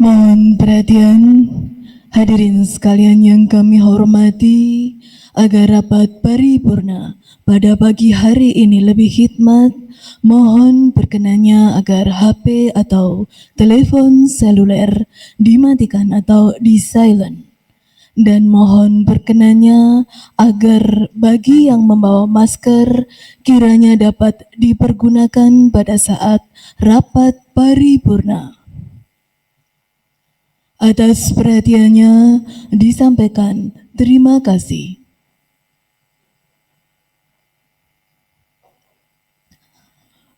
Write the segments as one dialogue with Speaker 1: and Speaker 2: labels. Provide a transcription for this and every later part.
Speaker 1: Mohon perhatian hadirin sekalian yang kami hormati, agar rapat paripurna pada pagi hari ini lebih khidmat, mohon perkenannya agar HP atau telepon seluler dimatikan atau di silent. Dan mohon perkenannya agar bagi yang membawa masker kiranya dapat dipergunakan pada saat rapat paripurna. Atas perhatiannya disampaikan terima kasih.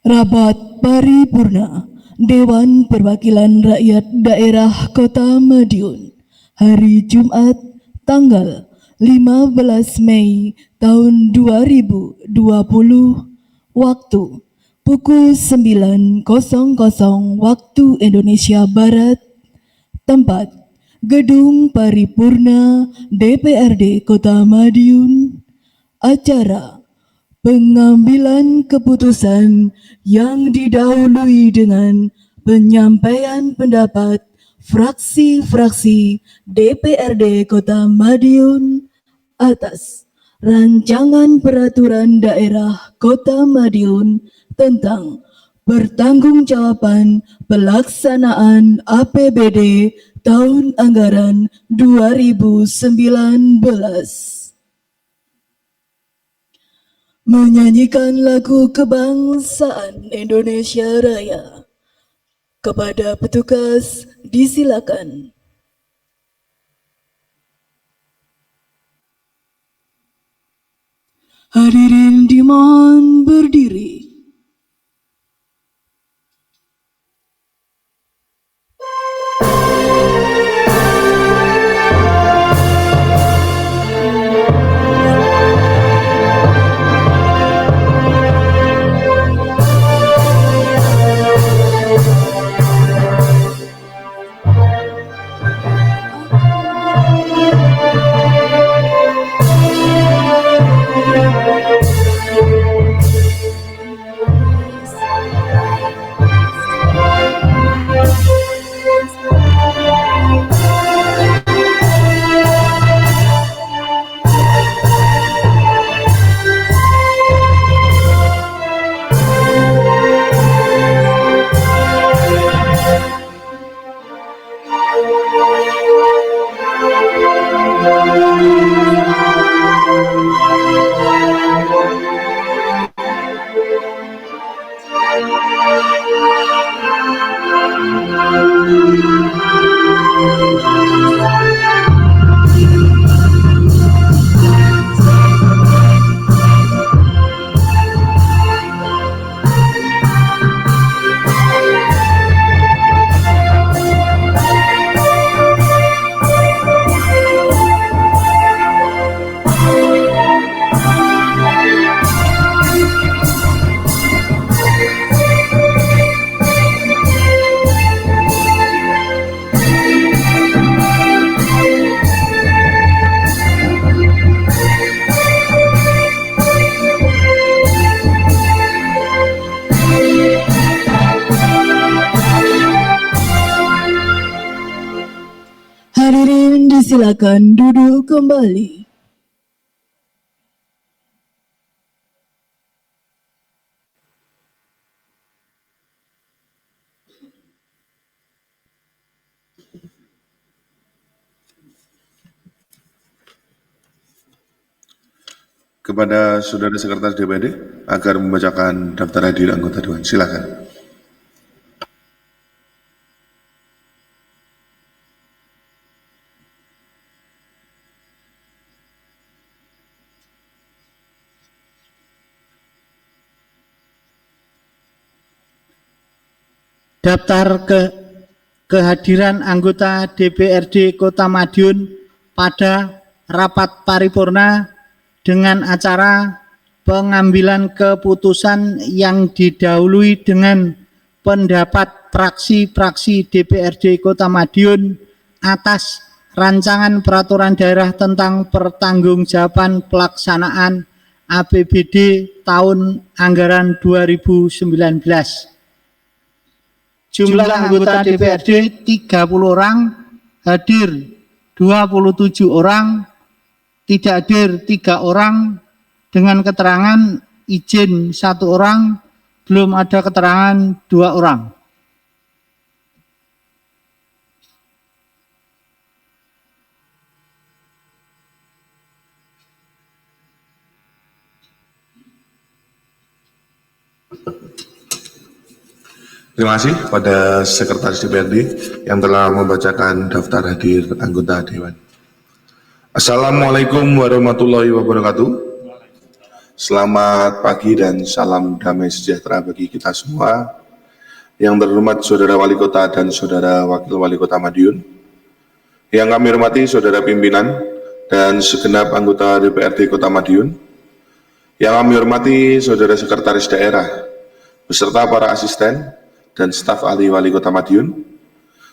Speaker 1: Rapat paripurna Dewan Perwakilan Rakyat Daerah Kota Madiun hari Jumat tanggal 15 Mei tahun 2020 waktu pukul 9.00 waktu Indonesia Barat. Tempat Gedung Paripurna DPRD Kota Madiun. Acara pengambilan keputusan yang didahului dengan penyampaian pendapat fraksi-fraksi DPRD Kota Madiun atas rancangan peraturan daerah Kota Madiun tentang pertanggungjawaban pelaksanaan APBD tahun anggaran 2019. Menyanyikan lagu kebangsaan Indonesia Raya. Kepada petugas disilakan. Hadirin dimohon berdiri. Hadirin disilakan duduk kembali.
Speaker 2: Kepada Saudara Sekretaris DPRD agar membacakan daftar hadir anggota Dewan. Silakan.
Speaker 3: Daftar kehadiran anggota DPRD Kota Madiun pada rapat paripurna dengan acara pengambilan keputusan yang didahului dengan pendapat fraksi-fraksi DPRD Kota Madiun atas rancangan peraturan daerah tentang pertanggungjawaban pelaksanaan APBD tahun anggaran 2019. Jumlah anggota DPRD 30 orang, hadir 27 orang, tidak hadir 3 orang, dengan keterangan izin 1 orang, belum ada keterangan 2 orang.
Speaker 2: Terima kasih pada Sekretaris DPRD yang telah membacakan daftar hadir anggota Dewan. Assalamualaikum warahmatullahi wabarakatuh. Selamat pagi dan salam damai sejahtera bagi kita semua. Yang terhormat Saudara Wali Kota dan Saudara Wakil Wali Kota Madiun. Yang kami hormati Saudara Pimpinan dan segenap anggota DPRD Kota Madiun. Yang kami hormati Saudara Sekretaris Daerah beserta para asisten dan staf ahli Wali Kota Madiun,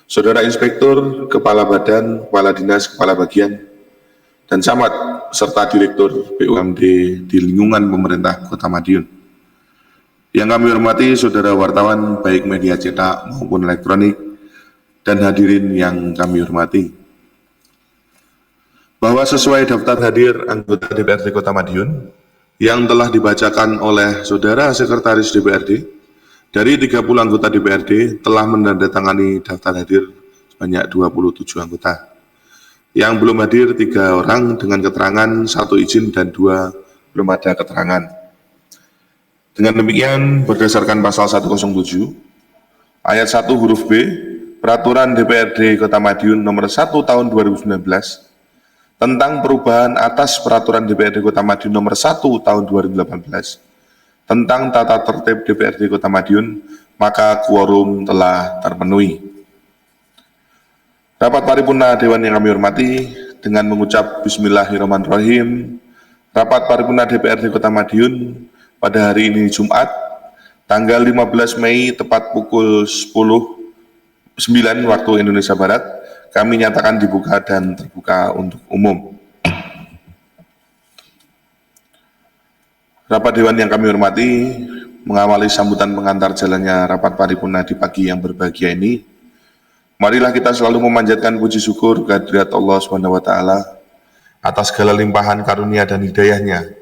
Speaker 2: Saudara Inspektur, Kepala Badan, Kepala Dinas, Kepala Bagian, dan camat, serta Direktur BUMD di lingkungan pemerintah Kota Madiun. Yang kami hormati Saudara wartawan, baik media cetak maupun elektronik, dan hadirin yang kami hormati. Bahwa sesuai daftar hadir anggota DPRD Kota Madiun, yang telah dibacakan oleh Saudara Sekretaris DPRD, dari 30 anggota DPRD telah menandatangani daftar hadir sebanyak 27 anggota. Yang belum hadir 3 orang dengan keterangan 1 izin dan 2 belum ada keterangan. Dengan demikian, berdasarkan pasal 107, ayat 1 huruf B, Peraturan DPRD Kota Madiun nomor 1 tahun 2019, tentang perubahan atas Peraturan DPRD Kota Madiun nomor 1 tahun 2018, tentang tata tertib DPRD Kota Madiun, maka quorum telah terpenuhi. Rapat paripurna Dewan yang kami hormati, dengan mengucap Bismillahirrahmanirrahim, rapat paripurna DPRD Kota Madiun pada hari ini Jumat, tanggal 15 Mei tepat pukul 10.09 waktu Indonesia Barat, kami nyatakan dibuka dan terbuka untuk umum. Rapat Dewan yang kami hormati, mengawali sambutan pengantar jalannya rapat paripurna di pagi yang berbahagia ini, marilah kita selalu memanjatkan puji syukur kehadirat Allah SWT atas segala limpahan karunia dan hidayahnya,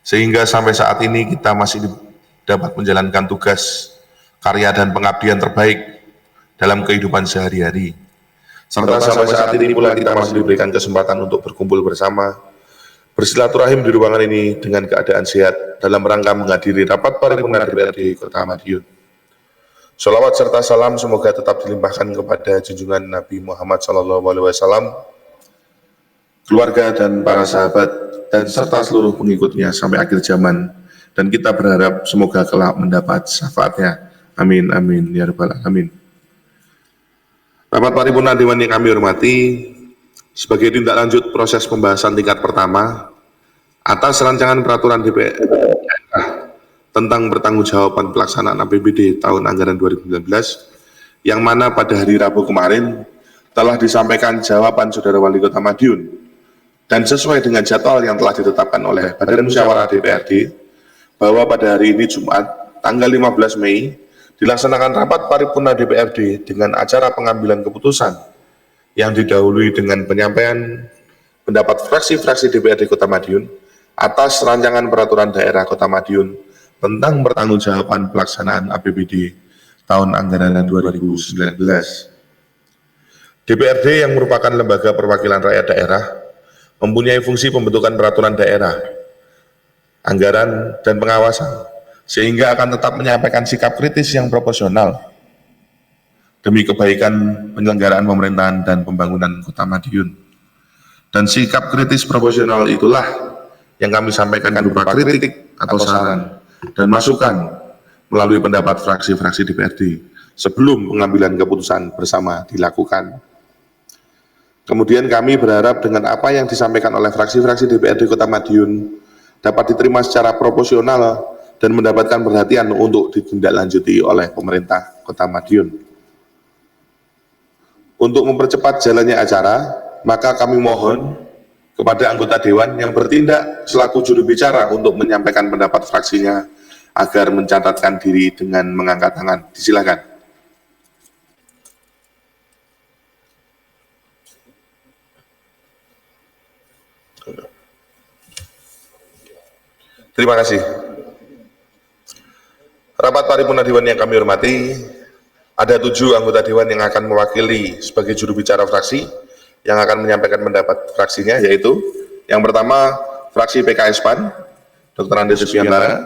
Speaker 2: sehingga sampai saat ini kita masih dapat menjalankan tugas, karya dan pengabdian terbaik dalam kehidupan sehari-hari. Serta sampai saat ini pula kita masih diberikan kesempatan untuk berkumpul bersama, bersilaturahim di ruangan ini dengan keadaan sehat dalam rangka menghadiri rapat paripurna DPRD Kota Madiun. Sholawat serta salam semoga tetap dilimpahkan kepada junjungan Nabi Muhammad SAW, keluarga dan para sahabat, dan serta seluruh pengikutnya sampai akhir zaman. Dan kita berharap semoga kelak mendapat syafaatnya. Amin, amin, ya rabbal alamin. Rapat paripurna Dewan yang kami hormati, sebagai tindak lanjut proses pembahasan tingkat pertama atas rancangan peraturan DPR tentang pertanggungjawaban pelaksanaan APBD tahun anggaran 2019, yang mana pada hari Rabu kemarin telah disampaikan jawaban Saudara Wali Kota Madiun, dan sesuai dengan jadwal yang telah ditetapkan oleh Badan Musyawarah DPRD, bahwa pada hari ini Jumat, tanggal 15 Mei, dilaksanakan rapat paripurna DPRD dengan acara pengambilan keputusan yang didahului dengan penyampaian pendapat fraksi-fraksi DPRD Kota Madiun atas rancangan peraturan daerah Kota Madiun tentang pertanggungjawaban pelaksanaan APBD tahun anggaran 2019. DPRD yang merupakan lembaga perwakilan rakyat daerah mempunyai fungsi pembentukan peraturan daerah, anggaran, dan pengawasan, sehingga akan tetap menyampaikan sikap kritis yang proporsional demi kebaikan penyelenggaraan pemerintahan dan pembangunan Kota Madiun. Dan sikap kritis proporsional itulah yang kami sampaikan berupa kritik atau saran dan masukan melalui pendapat fraksi-fraksi DPRD sebelum pengambilan keputusan bersama dilakukan. Kemudian kami berharap dengan apa yang disampaikan oleh fraksi-fraksi DPRD Kota Madiun dapat diterima secara proporsional dan mendapatkan perhatian untuk ditindaklanjuti oleh pemerintah Kota Madiun. Untuk mempercepat jalannya acara, maka kami mohon kepada anggota Dewan yang bertindak selaku juru bicara untuk menyampaikan pendapat fraksinya agar mencatatkan diri dengan mengangkat tangan. Disilakan. Terima kasih. Rapat paripurna Dewan yang kami hormati, ada 7 anggota Dewan yang akan mewakili sebagai juru bicara fraksi yang akan menyampaikan pendapat fraksinya, yaitu yang pertama fraksi PKS PAN, Dr. Andes Subiantara.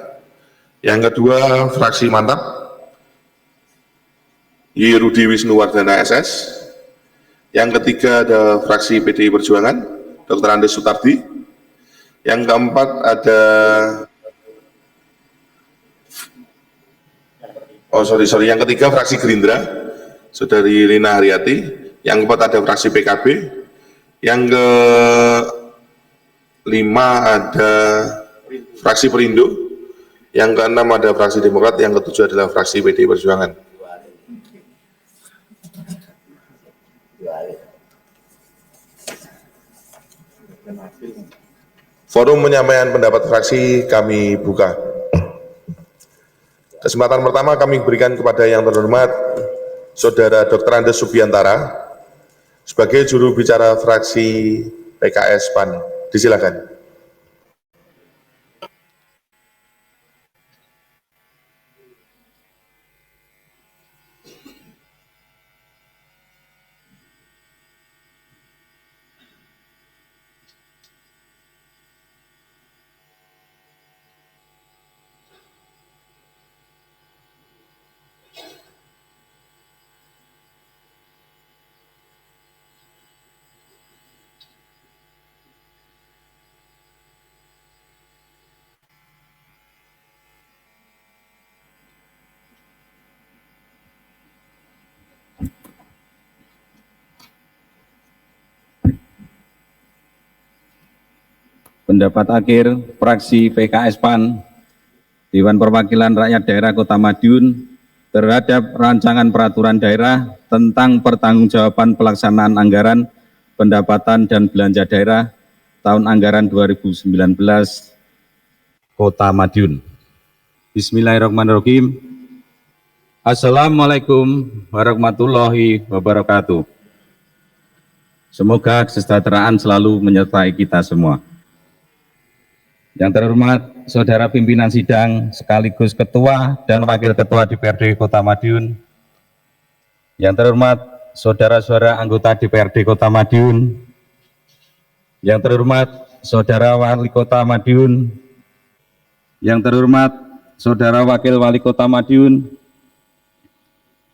Speaker 2: Yang kedua fraksi Mantap, Rudi Wisnuwardana SS. Yang ketiga ada fraksi PDI Perjuangan, Dr. Andes Sutardi. Yang keempat ada yang ketiga fraksi Gerindra, Saudari Rina Haryati. Yang keempat ada fraksi PKB. Yang kelima ada fraksi Perindo. Yang keenam ada fraksi Demokrat. Yang ketujuh adalah fraksi PDI Perjuangan. Forum penyampaian pendapat fraksi kami buka. Kesempatan pertama kami berikan kepada yang terhormat Saudara Dr. Andes Subiantara sebagai juru bicara fraksi PKS PAN. Disilakan.
Speaker 4: Pendapat akhir fraksi PKS PAN Dewan Perwakilan Rakyat Daerah Kota Madiun terhadap rancangan peraturan daerah tentang pertanggungjawaban pelaksanaan anggaran pendapatan dan belanja daerah tahun anggaran 2019 Kota Madiun. Bismillahirrahmanirrahim. Assalamualaikum warahmatullahi wabarakatuh. Semoga kesejahteraan selalu menyertai kita semua. Yang terhormat Saudara Pimpinan Sidang sekaligus Ketua dan Wakil Ketua DPRD Kota Madiun. Yang terhormat Saudara-saudara anggota DPRD Kota Madiun. Yang terhormat Saudara Wali Kota Madiun. Yang terhormat Saudara Wakil Wali Kota Madiun.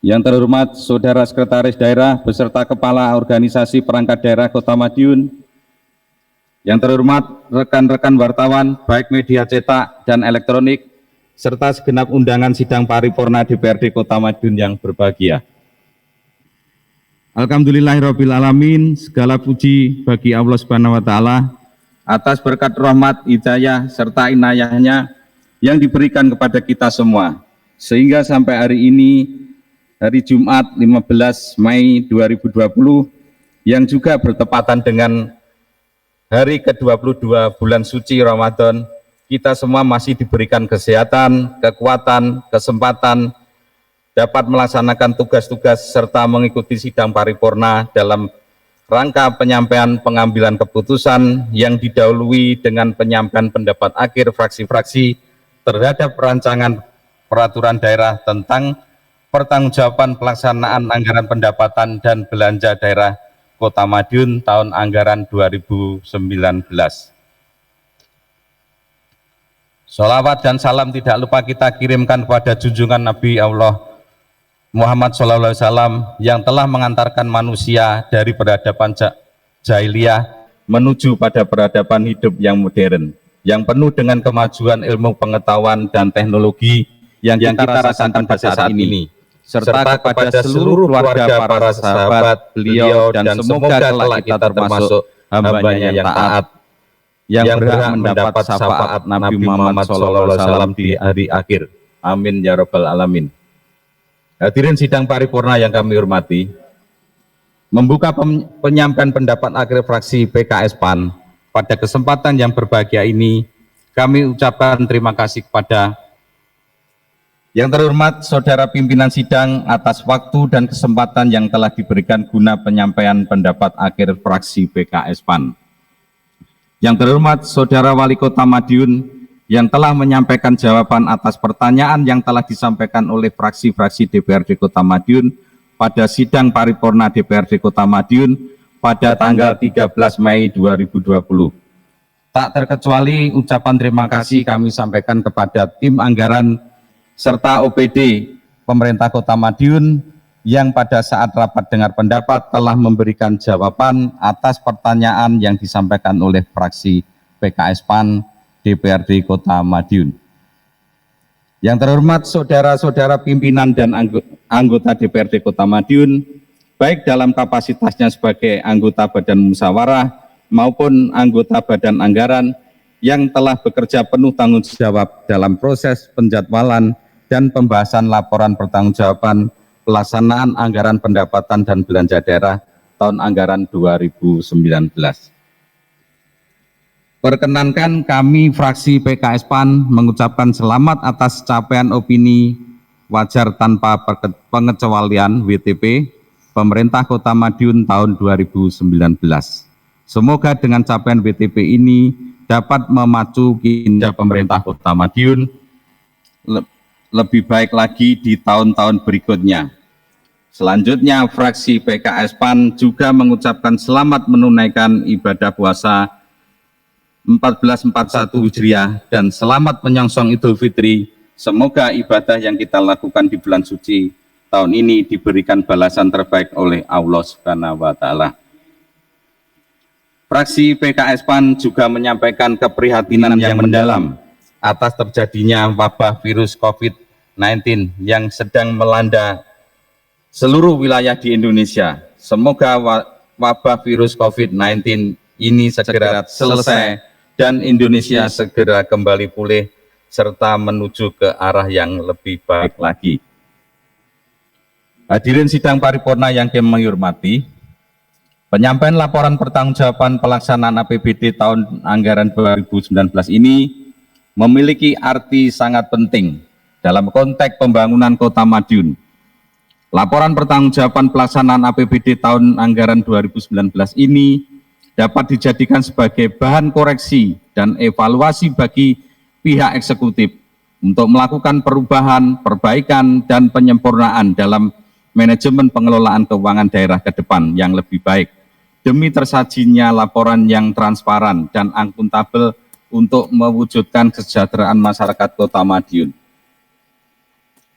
Speaker 4: Yang terhormat Saudara Sekretaris Daerah beserta Kepala Organisasi Perangkat Daerah Kota Madiun. Yang terhormat rekan-rekan wartawan, baik media cetak dan elektronik, serta segenap undangan sidang paripurna DPRD Kota Madiun yang berbahagia. Alhamdulillahirrahmanirrahim, segala puji bagi Allah Subhanahu wa Ta'ala atas berkat rahmat, hidayah, serta inayahnya yang diberikan kepada kita semua, sehingga sampai hari ini, hari Jumat 15 Mei 2020, yang juga bertepatan dengan hari ke-22 bulan suci Ramadan, kita semua masih diberikan kesehatan, kekuatan, kesempatan dapat melaksanakan tugas-tugas serta mengikuti sidang paripurna dalam rangka penyampaian pengambilan keputusan yang didahului dengan penyampaian pendapat akhir fraksi-fraksi terhadap rancangan peraturan daerah tentang pertanggungjawaban pelaksanaan anggaran pendapatan dan belanja daerah Kota Madiun tahun anggaran 2019. Sholawat dan salam tidak lupa kita kirimkan kepada junjungan Nabi Allah Muhammad SAW yang telah mengantarkan manusia dari peradaban jahiliyah menuju pada peradaban hidup yang modern, yang penuh dengan kemajuan ilmu pengetahuan dan teknologi yang kita rasakan pada saat ini. Serta kepada seluruh keluarga para sahabat beliau dan semoga kelak kita termasuk hambanya yang taat yang berhak mendapat syafaat Nabi Muhammad SAW di hari akhir. Amin ya rabbal alamin. Hadirin sidang paripurna yang kami hormati, membuka penyampaian pendapat akhir fraksi PKS PAN pada kesempatan yang berbahagia ini, kami ucapkan terima kasih kepada yang terhormat Saudara Pimpinan Sidang atas waktu dan kesempatan yang telah diberikan guna penyampaian pendapat akhir fraksi PKS PAN. Yang terhormat Saudara Wali Kota Madiun yang telah menyampaikan jawaban atas pertanyaan yang telah disampaikan oleh fraksi-fraksi DPRD Kota Madiun pada sidang paripurna DPRD Kota Madiun pada tanggal 13 Mei 2020. Tak terkecuali ucapan terima kasih kami sampaikan kepada tim anggaran serta OPD pemerintah Kota Madiun yang pada saat rapat dengar pendapat telah memberikan jawaban atas pertanyaan yang disampaikan oleh fraksi PKS PAN DPRD Kota Madiun. Yang terhormat saudara-saudara pimpinan dan anggota DPRD Kota Madiun, baik dalam kapasitasnya sebagai anggota Badan Musyawarah maupun anggota Badan Anggaran yang telah bekerja penuh tanggung jawab dalam proses penjadwalan dan pembahasan laporan pertanggungjawaban pelaksanaan anggaran pendapatan dan belanja daerah tahun anggaran 2019. Perkenankan kami fraksi PKS PAN mengucapkan selamat atas capaian opini wajar tanpa pengecualian WTP pemerintah Kota Madiun tahun 2019. Semoga dengan capaian WTP ini dapat memacu kinerja pemerintah Kota Madiun lebih baik lagi di tahun-tahun berikutnya. Selanjutnya, fraksi PKS PAN juga mengucapkan selamat menunaikan ibadah puasa 1441 Hijriah dan selamat menyongsong Idul Fitri. Semoga ibadah yang kita lakukan di bulan suci tahun ini diberikan balasan terbaik oleh Allah Subhanahu wa Ta'ala. Fraksi PKS PAN juga menyampaikan keprihatinan yang mendalam atas terjadinya wabah virus COVID-19 yang sedang melanda seluruh wilayah di Indonesia. Semoga wabah virus COVID-19 ini segera selesai dan Indonesia segera kembali pulih serta menuju ke arah yang lebih baik lagi. Hadirin sidang paripurna yang kami hormati, penyampaian laporan pertanggungjawaban pelaksanaan APBD tahun anggaran 2019 ini memiliki arti sangat penting dalam konteks pembangunan Kota Madiun. Laporan pertanggungjawaban pelaksanaan APBD tahun anggaran 2019 ini dapat dijadikan sebagai bahan koreksi dan evaluasi bagi pihak eksekutif untuk melakukan perubahan, perbaikan, dan penyempurnaan dalam manajemen pengelolaan keuangan daerah ke depan yang lebih baik, demi tersajinya laporan yang transparan dan akuntabel untuk mewujudkan kesejahteraan masyarakat Kota Madiun.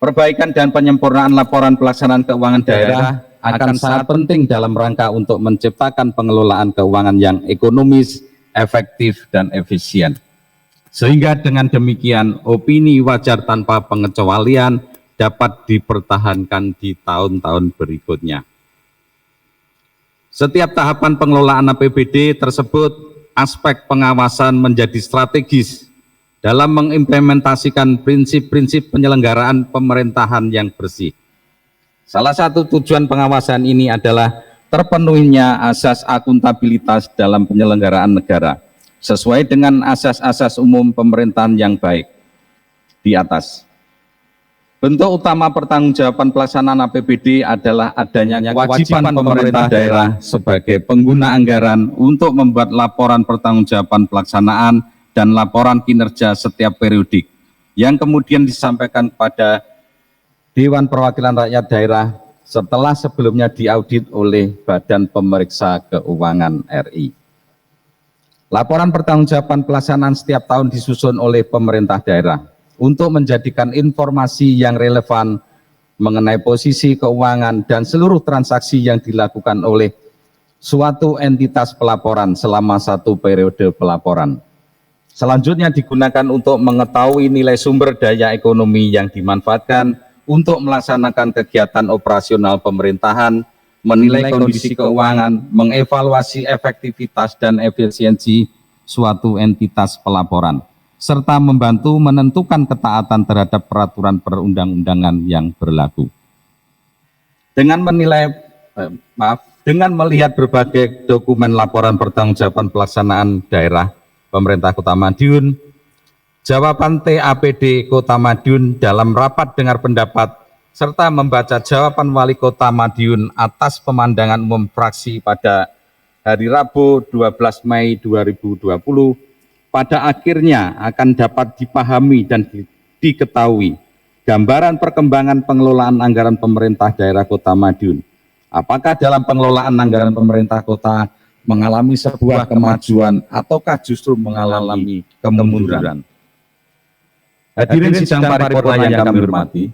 Speaker 4: Perbaikan dan penyempurnaan laporan pelaksanaan keuangan daerah akan sangat penting dalam rangka untuk menciptakan pengelolaan keuangan yang ekonomis, efektif, dan efisien. Sehingga dengan demikian opini wajar tanpa pengecualian dapat dipertahankan di tahun-tahun berikutnya. Setiap tahapan pengelolaan APBD tersebut, aspek pengawasan menjadi strategis dalam mengimplementasikan prinsip-prinsip penyelenggaraan pemerintahan yang bersih. Salah satu tujuan pengawasan ini adalah terpenuhinya asas akuntabilitas dalam penyelenggaraan negara, sesuai dengan asas-asas umum pemerintahan yang baik di atas. Bentuk utama pertanggungjawaban pelaksanaan APBD adalah adanya kewajiban pemerintah daerah sebagai pengguna anggaran untuk membuat laporan pertanggungjawaban pelaksanaan dan laporan kinerja setiap periodik, yang kemudian disampaikan kepada Dewan Perwakilan Rakyat Daerah setelah sebelumnya diaudit oleh Badan Pemeriksa Keuangan RI. Laporan pertanggungjawaban pelaksanaan setiap tahun disusun oleh pemerintah daerah untuk menjadikan informasi yang relevan mengenai posisi keuangan dan seluruh transaksi yang dilakukan oleh suatu entitas pelaporan selama satu periode pelaporan. Selanjutnya digunakan untuk mengetahui nilai sumber daya ekonomi yang dimanfaatkan untuk melaksanakan kegiatan operasional pemerintahan, menilai kondisi keuangan, mengevaluasi efektivitas dan efisiensi suatu entitas pelaporan, serta membantu menentukan ketaatan terhadap peraturan perundang-undangan yang berlaku. Dengan melihat berbagai dokumen laporan pertanggungjawaban pelaksanaan daerah pemerintah Kota Madiun, jawaban TAPD Kota Madiun dalam rapat dengar pendapat, serta membaca jawaban Wali Kota Madiun atas pemandangan umum fraksi pada hari Rabu 12 Mei 2020, pada akhirnya akan dapat dipahami dan diketahui gambaran perkembangan pengelolaan anggaran pemerintah daerah Kota Madiun. Apakah dalam pengelolaan anggaran pemerintah kota mengalami sebuah kemajuan ataukah justru mengalami kemunduran? Hadirin sidang paripurna yang kami hormati,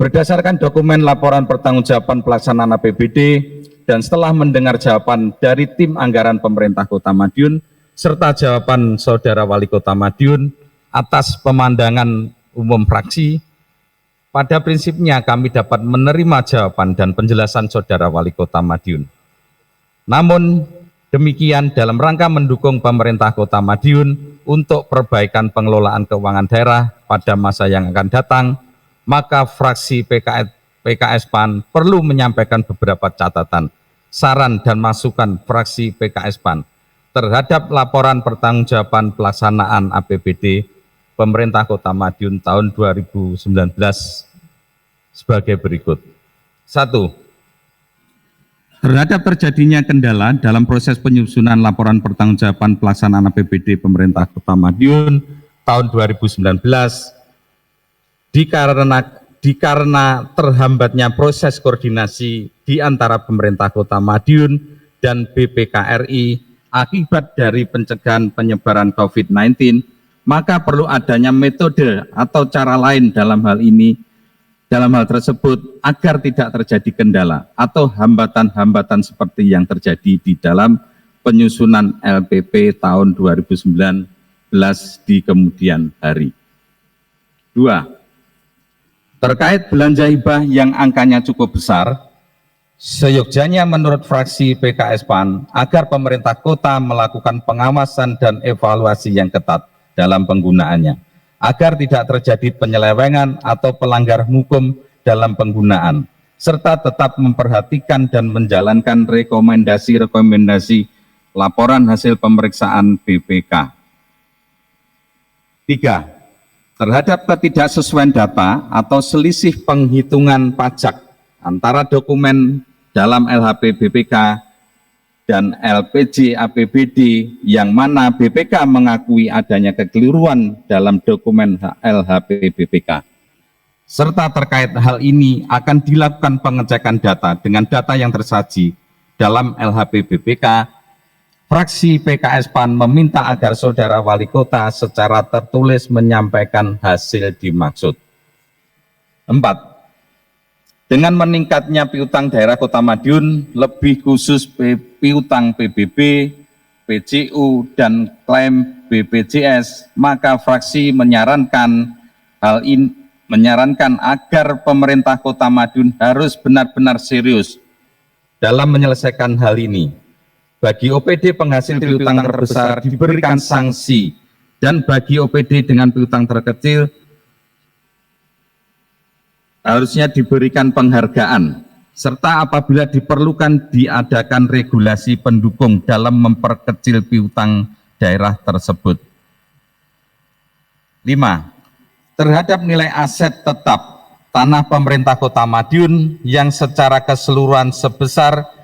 Speaker 4: berdasarkan dokumen laporan pertanggungjawaban pelaksanaan APBD dan setelah mendengar jawaban dari tim anggaran pemerintah Kota Madiun serta jawaban Saudara Wali Kota Madiun atas pemandangan umum fraksi, pada prinsipnya kami dapat menerima jawaban dan penjelasan Saudara Wali Kota Madiun. Namun demikian, dalam rangka mendukung pemerintah Kota Madiun untuk perbaikan pengelolaan keuangan daerah pada masa yang akan datang, maka fraksi PKS PAN perlu menyampaikan beberapa catatan, saran dan masukan fraksi PKS PAN terhadap laporan pertanggungjawaban pelaksanaan APBD pemerintah Kota Madiun tahun 2019 sebagai berikut. 1. Terhadap terjadinya kendala dalam proses penyusunan laporan pertanggungjawaban pelaksanaan APBD pemerintah Kota Madiun tahun 2019 dikarenakan terhambatnya proses koordinasi di antara pemerintah Kota Madiun dan BPKRI akibat dari pencegahan penyebaran COVID-19, maka perlu adanya metode atau cara lain dalam hal tersebut agar tidak terjadi kendala atau hambatan-hambatan seperti yang terjadi di dalam penyusunan LPP tahun 2019 di kemudian hari. 2. Terkait belanja hibah yang angkanya cukup besar, seyogyanya menurut fraksi PKS PAN agar pemerintah kota melakukan pengawasan dan evaluasi yang ketat dalam penggunaannya, agar tidak terjadi penyelewengan atau pelanggaran hukum dalam penggunaan, serta tetap memperhatikan dan menjalankan rekomendasi-rekomendasi laporan hasil pemeriksaan BPK. 3. Terhadap ketidaksesuaian data atau selisih penghitungan pajak antara dokumen dalam LHP BPK dan LPJ APBD yang mana BPK mengakui adanya kekeliruan dalam dokumen LHP BPK. Serta terkait hal ini akan dilakukan pengecekan data dengan data yang tersaji dalam LHP BPK. Fraksi PKS PAN meminta agar Saudara Wali Kota secara tertulis menyampaikan hasil dimaksud. 4. Dengan meningkatnya piutang daerah Kota Madiun, lebih khusus piutang PBB, PCU, dan klaim BPJS, maka fraksi menyarankan agar pemerintah Kota Madiun harus benar-benar serius dalam menyelesaikan hal ini. Bagi OPD penghasil piutang terbesar diberikan sanksi, dan bagi OPD dengan piutang terkecil harusnya diberikan penghargaan, serta apabila diperlukan diadakan regulasi pendukung dalam memperkecil piutang daerah tersebut. 5. Terhadap nilai aset tetap tanah pemerintah Kota Madiun yang secara keseluruhan sebesar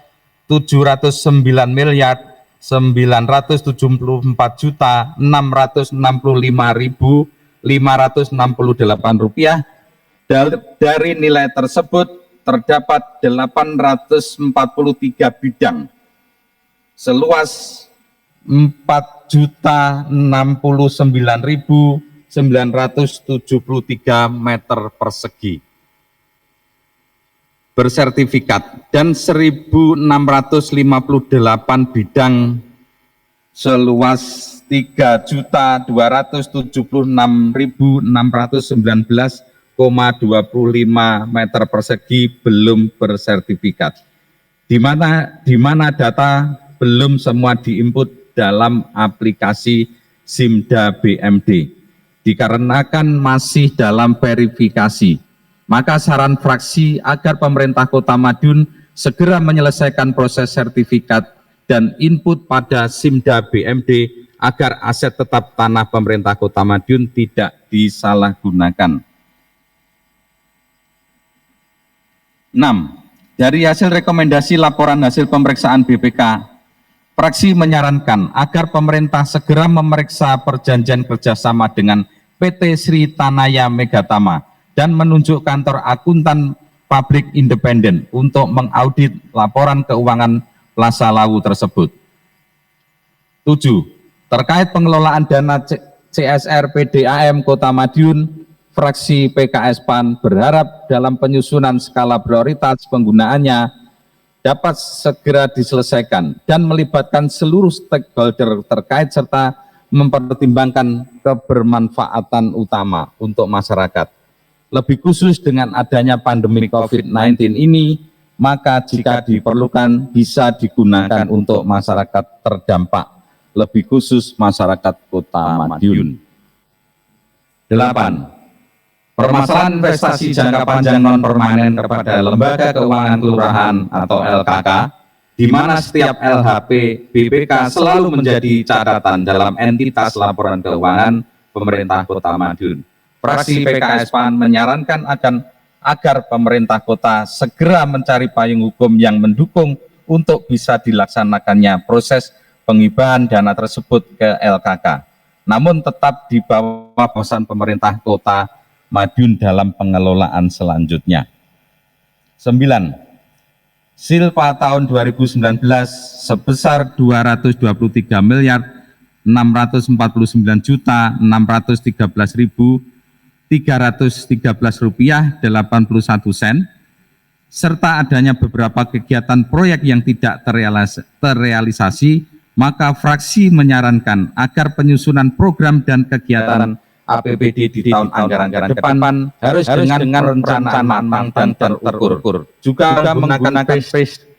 Speaker 4: 709.944.665.568 rupiah. Dari nilai tersebut terdapat 843 bidang seluas 4.069.973 meter persegi bersertifikat dan 1.658 bidang seluas 3.276.619,25 meter persegi belum bersertifikat, di mana data belum semua diinput dalam aplikasi SIMDA BMD, dikarenakan masih dalam verifikasi. Maka saran fraksi agar pemerintah Kota Madiun segera menyelesaikan proses sertifikat dan input pada SIMDA BMD agar aset tetap tanah pemerintah Kota Madiun tidak disalahgunakan. 6. Dari hasil rekomendasi laporan hasil pemeriksaan BPK, Fraksi menyarankan agar pemerintah segera memeriksa perjanjian kerjasama dengan PT Sri Tanaya Megatama dan menunjuk kantor akuntan pabrik independen untuk mengaudit laporan keuangan Plaza Lawu tersebut. 7. Terkait pengelolaan dana CSR PDAM Kota Madiun, fraksi PKS PAN berharap dalam penyusunan skala prioritas penggunaannya dapat segera diselesaikan dan melibatkan seluruh stakeholder terkait serta mempertimbangkan kebermanfaatan utama untuk masyarakat. Lebih khusus dengan adanya pandemi COVID-19 ini, maka jika diperlukan bisa digunakan untuk masyarakat terdampak, lebih khusus masyarakat Kota Madiun. 8. Permasalahan investasi jangka panjang non-permanen kepada Lembaga Keuangan Kelurahan atau LKK, di mana setiap LHP BPK selalu menjadi catatan dalam entitas laporan keuangan pemerintah Kota Madiun. Fraksi PKS PAN menyarankan agar pemerintah kota segera mencari payung hukum yang mendukung untuk bisa dilaksanakannya proses pengibahan dana tersebut ke LKK, namun tetap di bawah pengawasan pemerintah Kota Madiun dalam pengelolaan selanjutnya. 9. Silpa tahun 2019 sebesar 229.649.613.313 rupiah 81 sen, serta adanya beberapa kegiatan proyek yang tidak terrealisasi, maka fraksi menyarankan agar penyusunan program dan kegiatan APBD di tahun anggaran ke depan harus dengan perencanaan matang dan terukur, juga menggunakan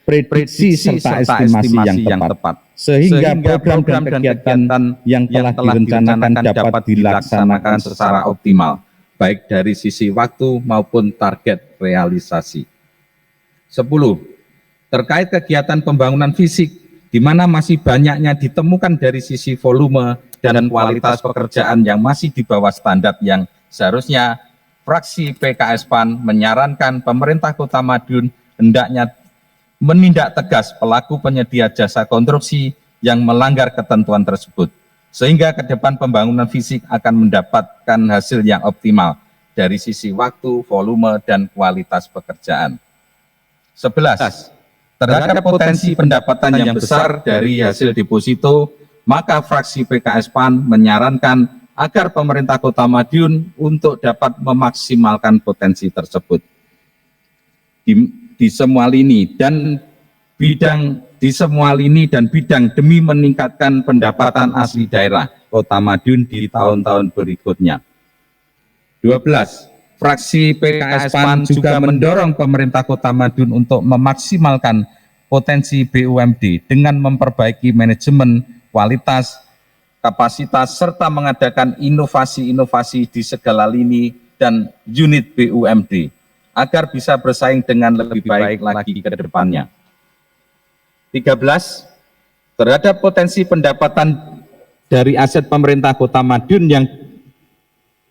Speaker 4: prediksi serta estimasi yang tepat, sehingga program dan kegiatan yang telah direncanakan dapat dilaksanakan secara optimal, baik dari sisi waktu maupun target realisasi. 10. Terkait kegiatan pembangunan fisik, di mana masih banyaknya ditemukan dari sisi volume dan kualitas pekerjaan yang masih di bawah standar yang seharusnya, fraksi PKS PAN menyarankan pemerintah Kota Madiun hendaknya menindak tegas pelaku penyedia jasa konstruksi yang melanggar ketentuan tersebut, sehingga ke depan pembangunan fisik akan mendapatkan hasil yang optimal dari sisi waktu, volume, dan kualitas pekerjaan. 11. Terhadap potensi pendapatan yang besar dari hasil deposito, maka fraksi PKS PAN menyarankan agar pemerintah Kota Madiun untuk dapat memaksimalkan potensi tersebut di semua lini dan bidang demi meningkatkan pendapatan asli daerah Kota Madiun di tahun-tahun berikutnya. 12. Fraksi PKS PAN juga mendorong pemerintah Kota Madiun untuk memaksimalkan potensi BUMD dengan memperbaiki manajemen, kualitas, kapasitas, serta mengadakan inovasi-inovasi di segala lini dan unit BUMD agar bisa bersaing dengan lebih baik lagi ke depannya. 13. Terhadap potensi pendapatan dari aset pemerintah Kota Madiun yang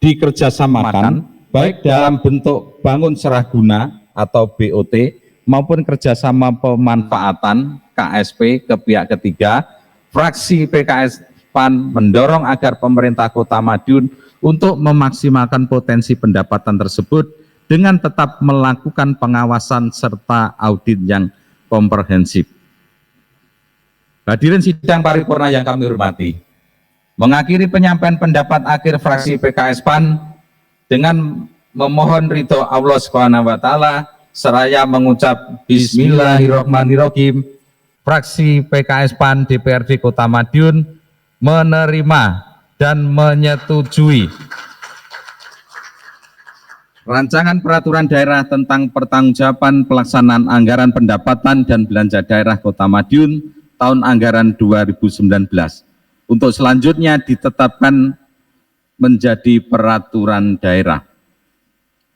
Speaker 4: dikerjasamakan, baik dalam bentuk bangun seraguna atau BOT maupun kerjasama pemanfaatan KSP ke pihak ketiga, fraksi PKS PAN mendorong agar pemerintah Kota Madiun untuk memaksimalkan potensi pendapatan tersebut dengan tetap melakukan pengawasan serta audit yang komprehensif. Hadirin sidang paripurna yang kami hormati, mengakhiri penyampaian pendapat akhir fraksi PKS PAN dengan memohon ridho Allah Subhanahu wa taala seraya mengucap bismillahirrahmanirrahim. Fraksi PKS PAN DPRD Kota Madiun menerima dan menyetujui rancangan peraturan daerah tentang pertanggungjawaban pelaksanaan anggaran pendapatan dan belanja daerah Kota Madiun tahun anggaran 2019 untuk selanjutnya ditetapkan menjadi peraturan daerah.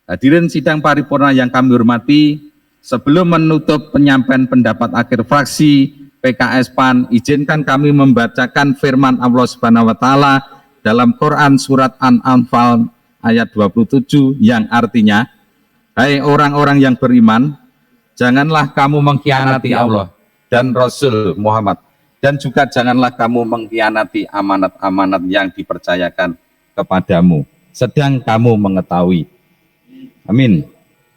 Speaker 4: Hadirin sidang paripurna yang kami hormati, sebelum menutup penyampaian pendapat akhir fraksi PKS PAN, izinkan kami membacakan firman Allah Subhanahu wa taala dalam Quran surat An-Anfal ayat 27 yang artinya, hai orang-orang yang beriman, janganlah kamu mengkhianati Allah dan Rasul Muhammad dan juga janganlah kamu mengkhianati amanat-amanat yang dipercayakan kepadamu, sedang kamu mengetahui. Amin.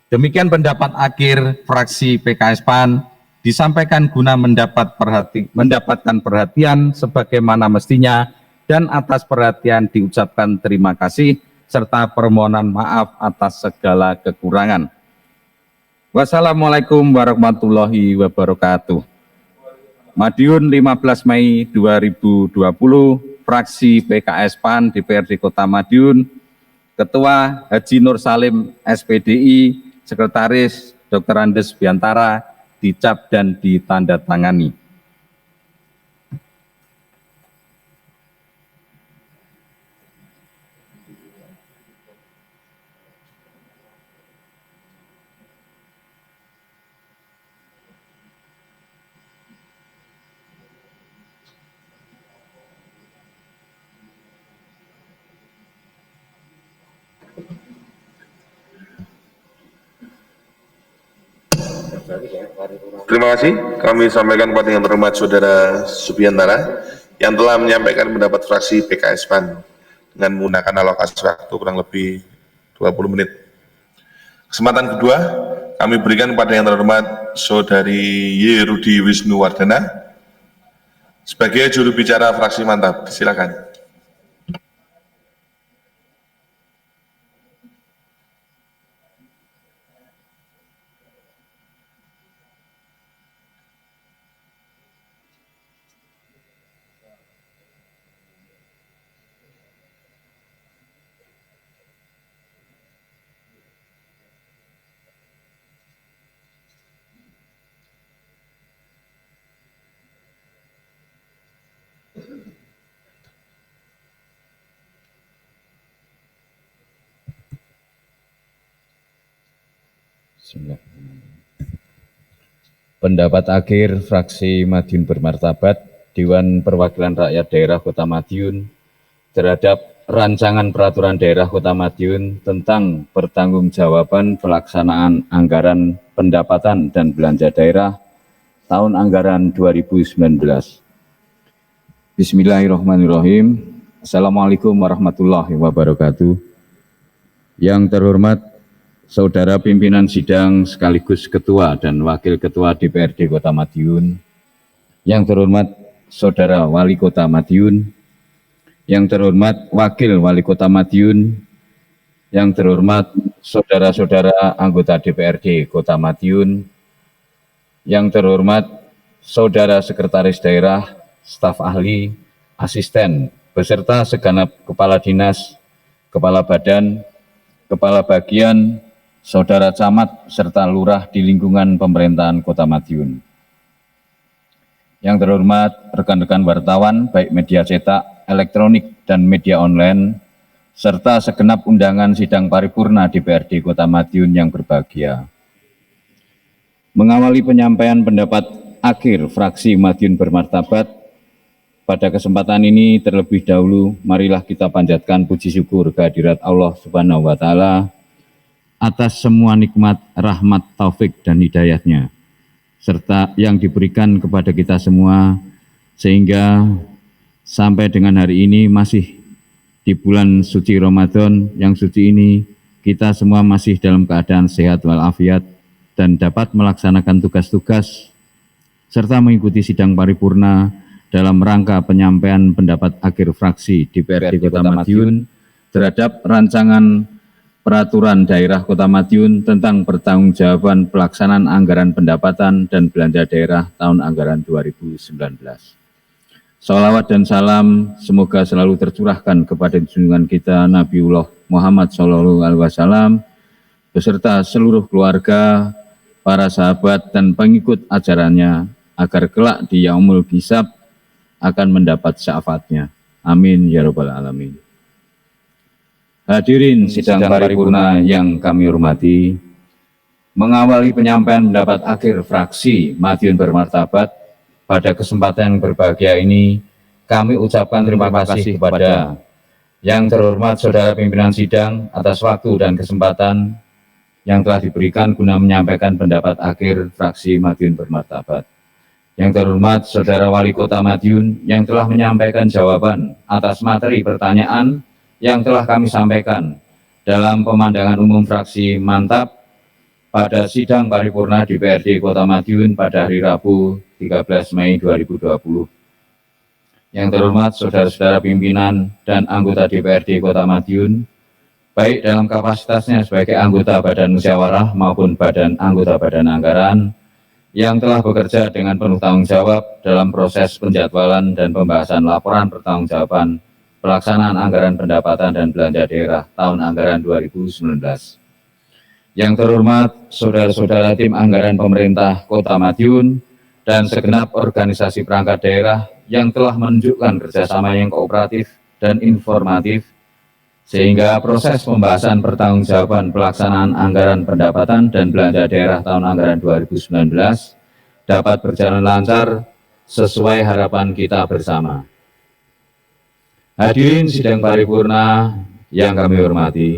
Speaker 4: Demikian pendapat akhir fraksi PKS PAN disampaikan guna mendapatkan perhatian sebagaimana mestinya, dan atas perhatian diucapkan terima kasih serta permohonan maaf atas segala kekurangan. Wassalamualaikum warahmatullahi wabarakatuh. Madiun 15 Mei 2020, fraksi PKS PAN DPRD Kota Madiun, Ketua Haji Nur Salim SPDI, Sekretaris Dr. Andes Biantara, dicap dan ditandatangani.
Speaker 2: Terima kasih. Kami sampaikan kepada yang terhormat Saudara Subiantara yang telah menyampaikan pendapat fraksi PKS PAN dengan menggunakan alokasi waktu kurang lebih 20 menit. Kesempatan kedua, kami berikan kepada yang terhormat Saudari Y. Rudi Wisnuwardana sebagai juru bicara fraksi Mantap. Silakan.
Speaker 4: Pendapat akhir fraksi Madiun Bermartabat, Dewan Perwakilan Rakyat Daerah Kota Madiun terhadap rancangan peraturan daerah Kota Madiun tentang pertanggungjawaban pelaksanaan anggaran pendapatan dan belanja daerah tahun anggaran 2019. Bismillahirrahmanirrahim. Assalamualaikum warahmatullahi wabarakatuh. Yang terhormat Saudara Pimpinan Sidang sekaligus Ketua dan Wakil Ketua DPRD Kota Madiun, yang terhormat Saudara Wali Kota Madiun, yang terhormat Wakil Wali Kota Madiun, yang terhormat saudara-saudara anggota DPRD Kota Madiun, yang terhormat Saudara Sekretaris Daerah, staf ahli, asisten, beserta segenap Kepala Dinas, Kepala Badan, Kepala Bagian, Saudara Camat, serta Lurah di lingkungan pemerintahan Kota Madiun. Yang terhormat rekan-rekan wartawan, baik media cetak, elektronik, dan media online, serta segenap undangan sidang paripurna DPRD Kota Madiun yang berbahagia. Mengawali penyampaian pendapat akhir fraksi Madiun Bermartabat, pada kesempatan ini terlebih dahulu marilah kita panjatkan puji syukur kehadirat Allah Subhanahu wa Ta'ala atas semua nikmat, rahmat, taufik, dan hidayatnya, serta yang diberikan kepada kita semua, sehingga sampai dengan hari ini masih di bulan suci Ramadan yang suci ini, kita semua masih dalam keadaan sehat walafiat dan dapat melaksanakan tugas-tugas serta mengikuti sidang paripurna dalam rangka penyampaian pendapat akhir fraksi DPRD Kota Madiun terhadap rancangan peraturan daerah Kota Madiun tentang pertanggungjawaban pelaksanaan anggaran pendapatan dan belanja daerah tahun anggaran 2019. Shalawat dan salam semoga selalu tercurahkan kepada junjungan kita Nabiullah Muhammad SAW beserta seluruh keluarga, para sahabat dan pengikut ajarannya, agar kelak di yaumul hisab akan mendapat syafaatnya. Amin ya rabbal alamin. Hadirin sidang paripurna yang kami hormati, mengawali penyampaian pendapat akhir fraksi Madiun Bermartabat, pada kesempatan yang berbahagia ini, kami ucapkan terima kasih kepada yang terhormat Saudara Pimpinan Sidang atas waktu dan kesempatan yang telah diberikan guna menyampaikan pendapat akhir fraksi Madiun Bermartabat.
Speaker 5: Yang terhormat Saudara Wali Kota Madiun yang telah menyampaikan jawaban atas materi pertanyaan yang telah kami sampaikan dalam pemandangan umum fraksi Mantap pada sidang paripurna DPRD Kota Madiun pada hari Rabu 13 Mei 2020. Yang terhormat saudara-saudara pimpinan dan anggota DPRD Kota Madiun, baik dalam kapasitasnya sebagai anggota Badan Musyawarah maupun anggota Badan Anggaran, yang telah bekerja dengan penuh tanggung jawab dalam proses penjadwalan dan pembahasan laporan pertanggungjawaban pelaksanaan anggaran pendapatan dan belanja daerah tahun anggaran 2019. Yang terhormat saudara-saudara tim anggaran pemerintah Kota Madiun dan segenap organisasi perangkat daerah yang telah menunjukkan kerjasama yang kooperatif dan informatif, sehingga proses pembahasan pertanggungjawaban pelaksanaan anggaran pendapatan dan belanja daerah tahun anggaran 2019 dapat berjalan lancar sesuai harapan kita bersama. Hadirin sidang paripurna yang kami hormati,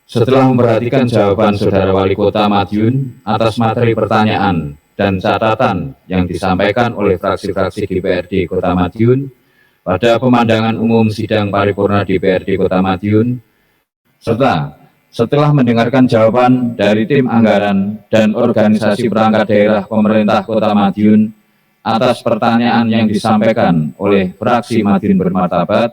Speaker 5: setelah memperhatikan jawaban Saudara Wali Kota Madiun atas materi pertanyaan dan catatan yang disampaikan oleh fraksi-fraksi DPRD Kota Madiun pada pemandangan umum sidang paripurna DPRD Kota Madiun, serta setelah mendengarkan jawaban dari tim anggaran dan organisasi perangkat daerah pemerintah Kota Madiun atas pertanyaan yang disampaikan oleh fraksi Madiun Bermartabat,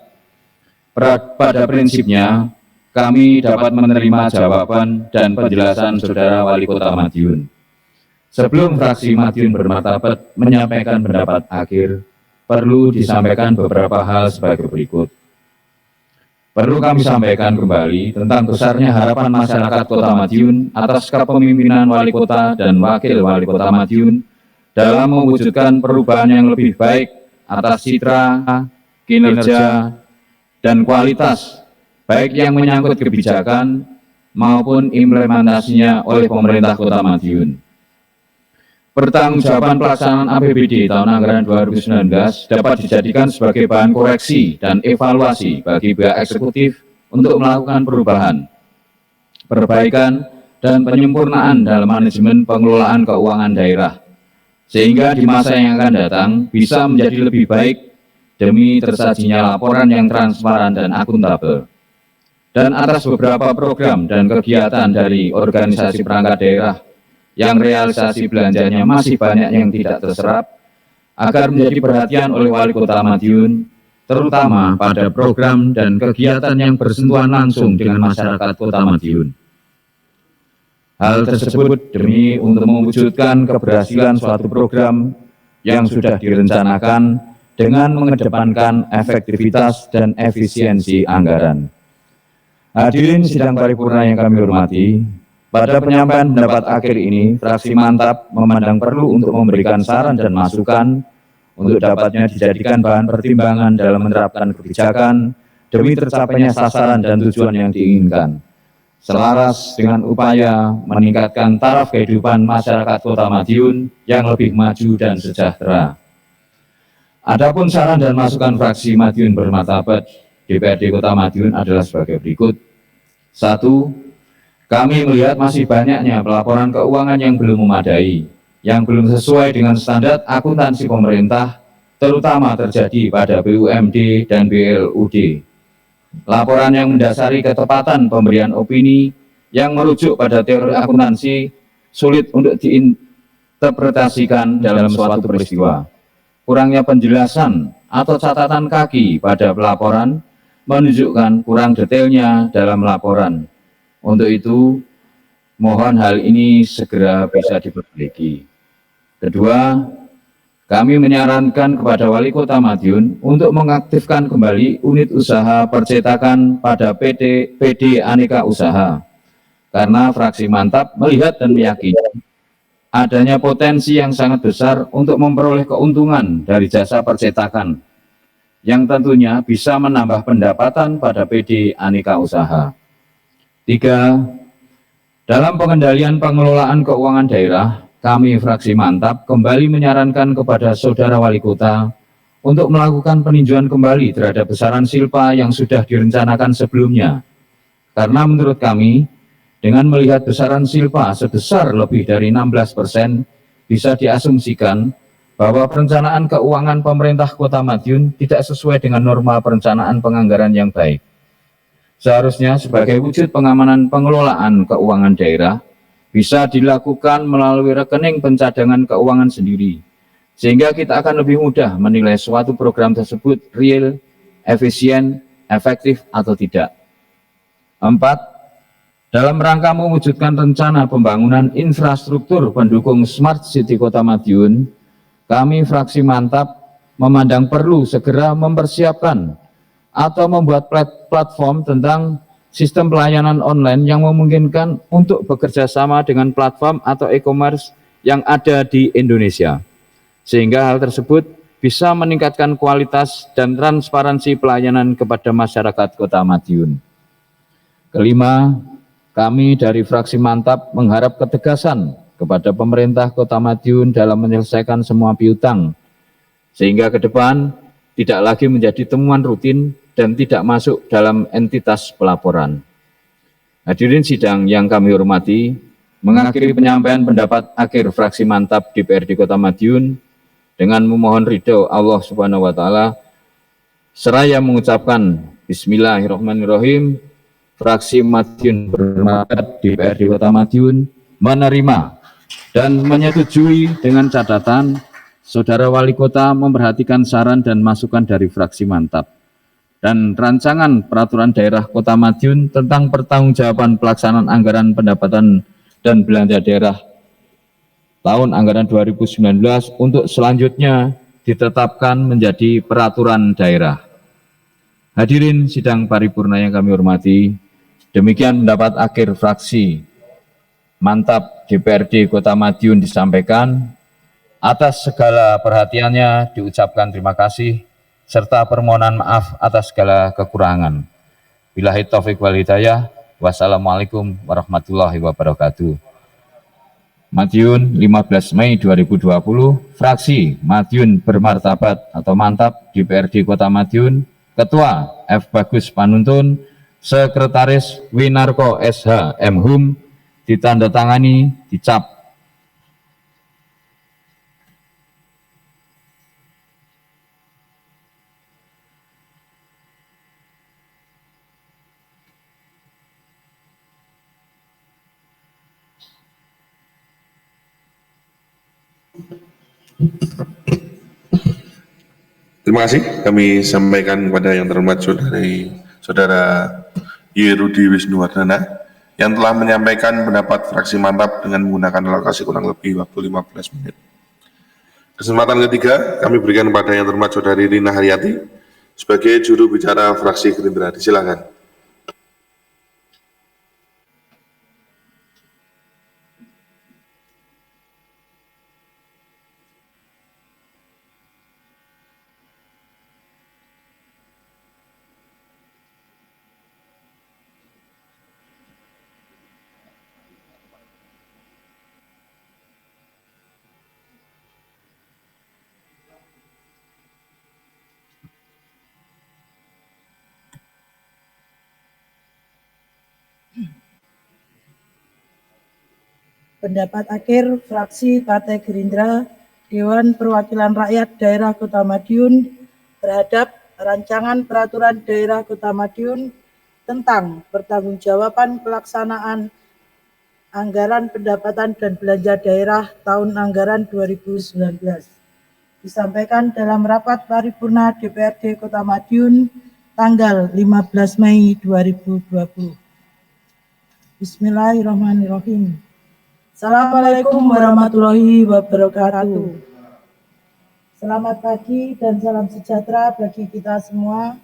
Speaker 5: pada prinsipnya kami dapat menerima jawaban dan penjelasan Saudara Wali Kota Madiun. Sebelum fraksi Madiun Bermartabat menyampaikan pendapat akhir, perlu disampaikan beberapa hal sebagai berikut. Perlu kami sampaikan kembali tentang besarnya harapan masyarakat Kota Madiun atas kepemimpinan Wali Kota dan Wakil Wali Kota Madiun dalam mewujudkan perubahan yang lebih baik atas citra, kinerja, dan kualitas, baik yang menyangkut kebijakan maupun implementasinya oleh pemerintah Kota Madiun. Pertanggungjawaban pelaksanaan APBD tahun anggaran 2019 dapat dijadikan sebagai bahan koreksi dan evaluasi bagi pihak eksekutif untuk melakukan perubahan, perbaikan, dan penyempurnaan dalam manajemen pengelolaan keuangan daerah, sehingga di masa yang akan datang bisa menjadi lebih baik demi tersajinya laporan yang transparan dan akuntabel. Dan atas beberapa program dan kegiatan dari organisasi perangkat daerah yang realisasi belanjanya masih banyak yang tidak terserap, agar menjadi perhatian oleh Wali Kota Madiun, terutama pada program dan kegiatan yang bersentuhan langsung dengan masyarakat Kota Madiun. Hal tersebut demi untuk mewujudkan keberhasilan suatu program yang sudah direncanakan dengan mengedepankan efektivitas dan efisiensi anggaran. Hadirin sidang paripurna yang kami hormati, pada penyampaian pendapat akhir ini, fraksi Mantap memandang perlu untuk memberikan saran dan masukan untuk dapatnya dijadikan bahan pertimbangan dalam menerapkan kebijakan demi tercapainya sasaran dan tujuan yang diinginkan, selaras dengan upaya meningkatkan taraf kehidupan masyarakat Kota Madiun yang lebih maju dan sejahtera. Adapun saran dan masukan fraksi Madiun Bermartabat DPRD Kota Madiun adalah sebagai berikut. 1. Kami melihat masih banyaknya pelaporan keuangan yang belum memadai, yang belum sesuai dengan standar akuntansi pemerintah, terutama terjadi pada BUMD dan BLUD. Laporan yang mendasari ketepatan pemberian opini yang merujuk pada teori akuntansi sulit untuk diinterpretasikan dalam suatu peristiwa. Kurangnya penjelasan atau catatan kaki pada pelaporan menunjukkan kurang detailnya dalam laporan. Untuk itu, mohon hal ini segera bisa diperbaiki. Kedua, kami menyarankan kepada Wali Kota Madiun untuk mengaktifkan kembali unit usaha percetakan pada PD Aneka Usaha, karena fraksi Mantap melihat dan meyakini adanya potensi yang sangat besar untuk memperoleh keuntungan dari jasa percetakan, yang tentunya bisa menambah pendapatan pada PD Aneka Usaha. 3. Dalam pengendalian pengelolaan keuangan daerah, kami fraksi Mantap kembali menyarankan kepada Saudara Wali Kota untuk melakukan peninjauan kembali terhadap besaran silpa yang sudah direncanakan sebelumnya. Karena menurut kami, dengan melihat besaran silpa sebesar lebih dari 16%, bisa diasumsikan bahwa perencanaan keuangan pemerintah Kota Madiun tidak sesuai dengan norma perencanaan penganggaran yang baik. Seharusnya sebagai wujud pengamanan pengelolaan keuangan daerah bisa dilakukan melalui rekening pencadangan keuangan sendiri, sehingga kita akan lebih mudah menilai suatu program tersebut real, efisien, efektif atau tidak. 4. Dalam rangka mewujudkan rencana pembangunan infrastruktur pendukung Smart City Kota Madiun, kami fraksi Mantap memandang perlu segera mempersiapkan atau membuat platform tentang sistem pelayanan online yang memungkinkan untuk bekerja sama dengan platform atau e-commerce yang ada di Indonesia, sehingga hal tersebut bisa meningkatkan kualitas dan transparansi pelayanan kepada masyarakat Kota Madiun. Kelima, kami dari fraksi Mantap mengharap ketegasan kepada pemerintah Kota Madiun dalam menyelesaikan semua piutang, sehingga ke depan tidak lagi menjadi temuan rutin dan tidak masuk dalam entitas pelaporan. Hadirin sidang yang kami hormati, mengakhiri penyampaian pendapat akhir fraksi Mantap DPRD Kota Madiun dengan memohon ridho Allah Subhanahu wa taala seraya mengucapkan bismillahirrahmanirrahim. Fraksi Madiun bermartabat DPRD Kota Madiun menerima dan menyetujui dengan catatan Saudara Wali Kota memperhatikan saran dan masukan dari fraksi Mantap dan rancangan peraturan daerah Kota Madiun tentang pertanggungjawaban pelaksanaan anggaran pendapatan dan belanja daerah tahun anggaran 2019 untuk selanjutnya ditetapkan menjadi peraturan daerah. Hadirin sidang paripurna yang kami hormati, demikian pendapat akhir fraksi Mantap DPRD Kota Madiun disampaikan. Atas segala perhatiannya diucapkan terima kasih serta permohonan maaf atas segala kekurangan. Billahi taufiq wal hidayah. Wassalamualaikum warahmatullahi wabarakatuh. Madiun 15 Mei 2020, fraksi Madiun bermartabat atau Mantap DPRD Kota Madiun, Ketua F. Bagus Panuntun, Sekretaris Winarko SH M.Hum, ditandatangani, dicap.
Speaker 2: Terima kasih kami sampaikan kepada yang terhormat Saudara Yerudi Wisnuwardana yang telah menyampaikan pendapat fraksi Mantap dengan menggunakan alokasi kurang lebih waktu 15 menit. Kesempatan ketiga kami berikan kepada yang terhormat Saudari Rina Haryati sebagai juru bicara fraksi Gerindra. Silakan.
Speaker 6: Pendapat akhir fraksi Partai Gerindra Dewan Perwakilan Rakyat Daerah Kota Madiun terhadap rancangan peraturan daerah Kota Madiun tentang pertanggungjawaban pelaksanaan anggaran pendapatan dan belanja daerah tahun anggaran 2019. Disampaikan dalam rapat paripurna DPRD Kota Madiun tanggal 15 Mei 2020. Bismillahirrahmanirrahim. Assalamualaikum warahmatullahi wabarakatuh. Selamat pagi dan salam sejahtera bagi kita semua.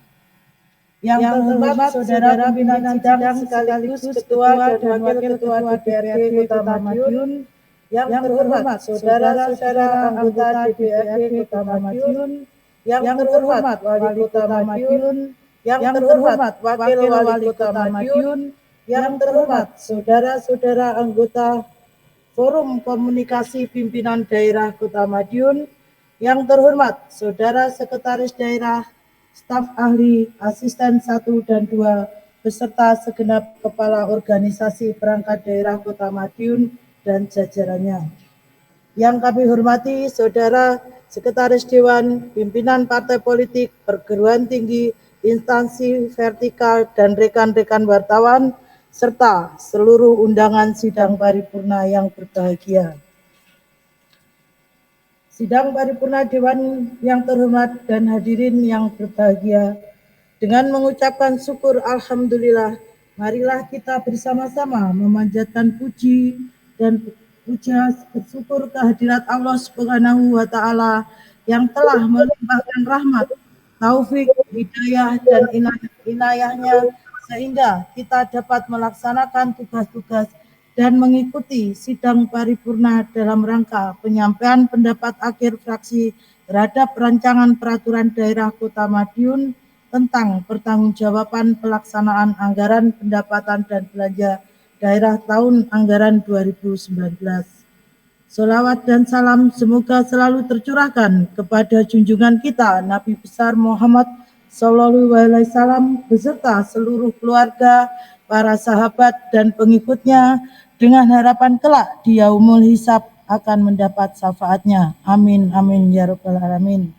Speaker 6: Yang terhormat Saudara Pimpinan Sidang sekaligus Ketua dan Wakil Ketua DPRD Kota Madiun, yang terhormat saudara-saudara anggota DPRD Kota Madiun, yang terhormat Wali Kota Madiun, yang terhormat Wakil Wali Kota Madiun, yang terhormat saudara-saudara anggota Forum Komunikasi Pimpinan Daerah Kota Madiun, yang terhormat Saudara Sekretaris Daerah, staf ahli, asisten 1 dan 2, beserta segenap kepala organisasi perangkat daerah Kota Madiun dan jajarannya. Yang kami hormati Saudara Sekretaris Dewan, pimpinan partai politik, perguruan tinggi, instansi vertikal, dan rekan-rekan wartawan, serta seluruh undangan sidang paripurna yang berbahagia. Sidang paripurna Dewan yang terhormat dan hadirin yang berbahagia, dengan mengucapkan syukur Alhamdulillah, marilah kita bersama-sama memanjatkan puji dan puja bersyukur kehadirat Allah Subhanahu wa Ta'ala yang telah melimpahkan rahmat, taufik, hidayah, dan inayahnya sehingga kita dapat melaksanakan tugas-tugas dan mengikuti sidang paripurna dalam rangka penyampaian pendapat akhir fraksi terhadap rancangan peraturan daerah Kota Madiun tentang pertanggungjawaban pelaksanaan anggaran pendapatan dan belanja daerah tahun anggaran 2019. Sholawat dan salam semoga selalu tercurahkan kepada junjungan kita Nabi besar Muhammad Sallallahu Alaihi Wasallam beserta seluruh keluarga, para sahabat dan pengikutnya, dengan harapan kelak di yaumul hisab akan mendapat syafaatnya. Amin, amin, ya rabbal alamin.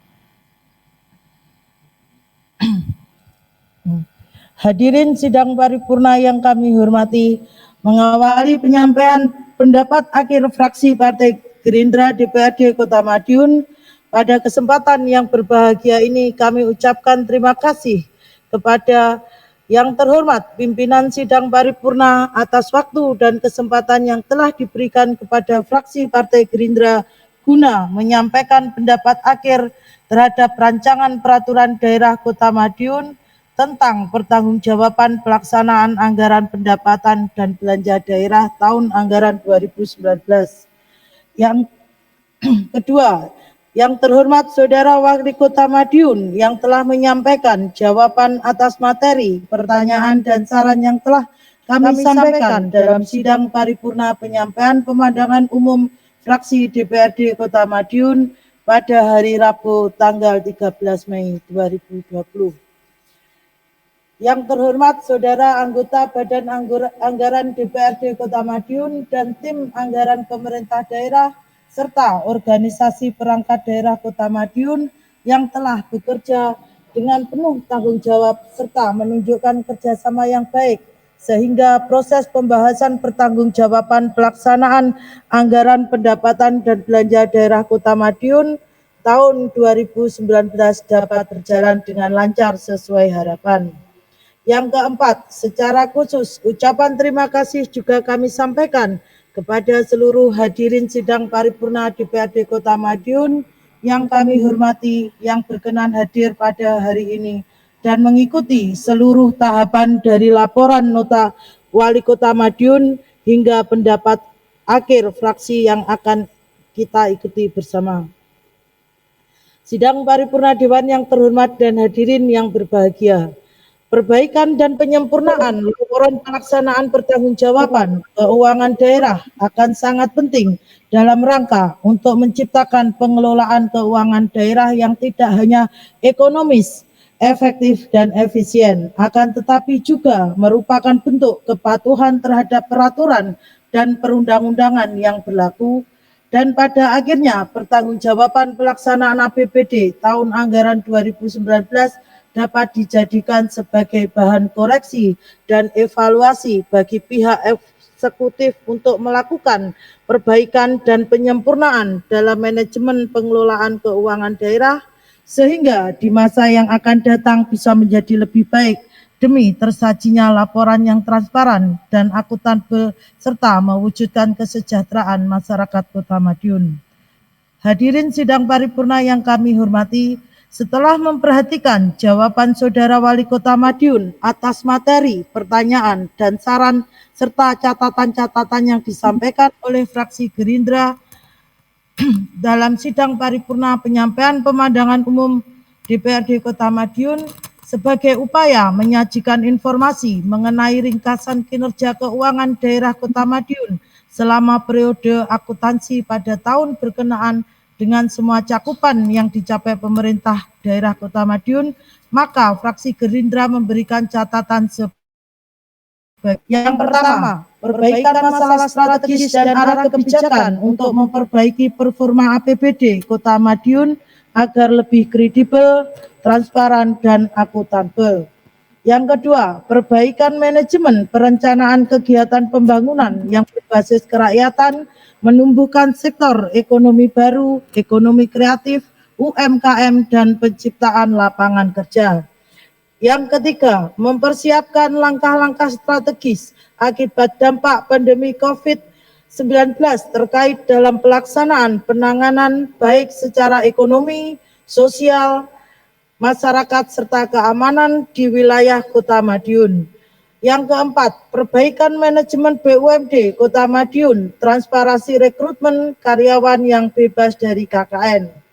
Speaker 6: Hadirin sidang paripurna yang kami hormati, mengawali penyampaian pendapat akhir fraksi Partai Gerindra DPRD Kota Madiun, pada kesempatan yang berbahagia ini kami ucapkan terima kasih kepada yang terhormat pimpinan sidang paripurna atas waktu dan kesempatan yang telah diberikan kepada fraksi Partai Gerindra guna menyampaikan pendapat akhir terhadap rancangan peraturan daerah Kota Madiun tentang pertanggungjawaban pelaksanaan anggaran pendapatan dan belanja daerah tahun anggaran 2019. Yang kedua, yang terhormat Saudara Wali Kota Madiun yang telah menyampaikan jawaban atas materi, pertanyaan, dan saran yang telah kami sampaikan dalam sidang paripurna penyampaian pemandangan umum fraksi DPRD Kota Madiun pada hari Rabu tanggal 13 Mei 2020. Yang terhormat Saudara anggota Badan Anggaran DPRD Kota Madiun dan tim anggaran pemerintah daerah serta organisasi perangkat daerah Kota Madiun yang telah bekerja dengan penuh tanggung jawab serta menunjukkan kerjasama yang baik sehingga proses pembahasan pertanggungjawaban pelaksanaan anggaran pendapatan dan belanja daerah Kota Madiun tahun 2019 dapat berjalan dengan lancar sesuai harapan. Yang keempat, secara khusus ucapan terima kasih juga kami sampaikan kepada seluruh hadirin sidang paripurna DPRD Kota Madiun yang kami hormati, yang berkenan hadir pada hari ini dan mengikuti seluruh tahapan dari laporan nota Wali Kota Madiun hingga pendapat akhir fraksi yang akan kita ikuti bersama. Sidang paripurna Dewan yang terhormat dan hadirin yang berbahagia, perbaikan dan penyempurnaan laporan pelaksanaan pertanggungjawaban keuangan daerah akan sangat penting dalam rangka untuk menciptakan pengelolaan keuangan daerah yang tidak hanya ekonomis, efektif, dan efisien, akan tetapi juga merupakan bentuk kepatuhan terhadap peraturan dan perundang-undangan yang berlaku, dan pada akhirnya pertanggungjawaban pelaksanaan APBD tahun anggaran 2019 dapat dijadikan sebagai bahan koreksi dan evaluasi bagi pihak eksekutif untuk melakukan perbaikan dan penyempurnaan dalam manajemen pengelolaan keuangan daerah sehingga di masa yang akan datang bisa menjadi lebih baik demi tersajinya laporan yang transparan dan akuntabel serta mewujudkan kesejahteraan masyarakat Kota Madiun. Hadirin sidang paripurna yang kami hormati, setelah memperhatikan jawaban Saudara Wali Kota Madiun atas materi, pertanyaan, dan saran serta catatan-catatan yang disampaikan oleh fraksi Gerindra dalam sidang paripurna penyampaian pemandangan umum DPRD Kota Madiun sebagai upaya menyajikan informasi mengenai ringkasan kinerja keuangan daerah Kota Madiun selama periode akuntansi pada tahun berkenaan dengan semua cakupan yang dicapai pemerintah daerah Kota Madiun, maka fraksi Gerindra memberikan catatan Yang pertama, perbaikan masalah strategis dan arah kebijakan untuk memperbaiki performa APBD Kota Madiun agar lebih kredibel, transparan, dan akuntabel. Yang kedua, perbaikan manajemen perencanaan kegiatan pembangunan yang berbasis kerakyatan, menumbuhkan sektor ekonomi baru, ekonomi kreatif, UMKM, dan penciptaan lapangan kerja. Yang ketiga, mempersiapkan langkah-langkah strategis akibat dampak pandemi COVID-19 terkait dalam pelaksanaan penanganan baik secara ekonomi, sosial, masyarakat, serta keamanan di wilayah Kota Madiun. Yang keempat, perbaikan manajemen BUMD Kota Madiun, transparansi rekrutmen karyawan yang bebas dari KKN.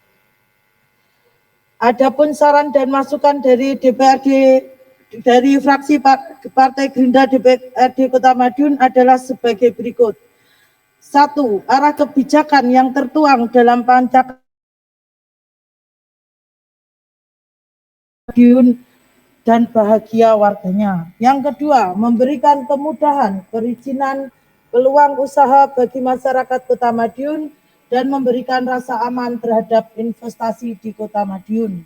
Speaker 6: Adapun saran dan masukan dari DPRD dari fraksi Partai Gerindra DPRD Kota Madiun adalah sebagai berikut. 1. Arah kebijakan yang tertuang dalam Pancasila Madiun dan bahagia warganya. Yang kedua, memberikan kemudahan, perizinan, peluang usaha bagi masyarakat Kota Madiun dan memberikan rasa aman terhadap investasi di Kota Madiun.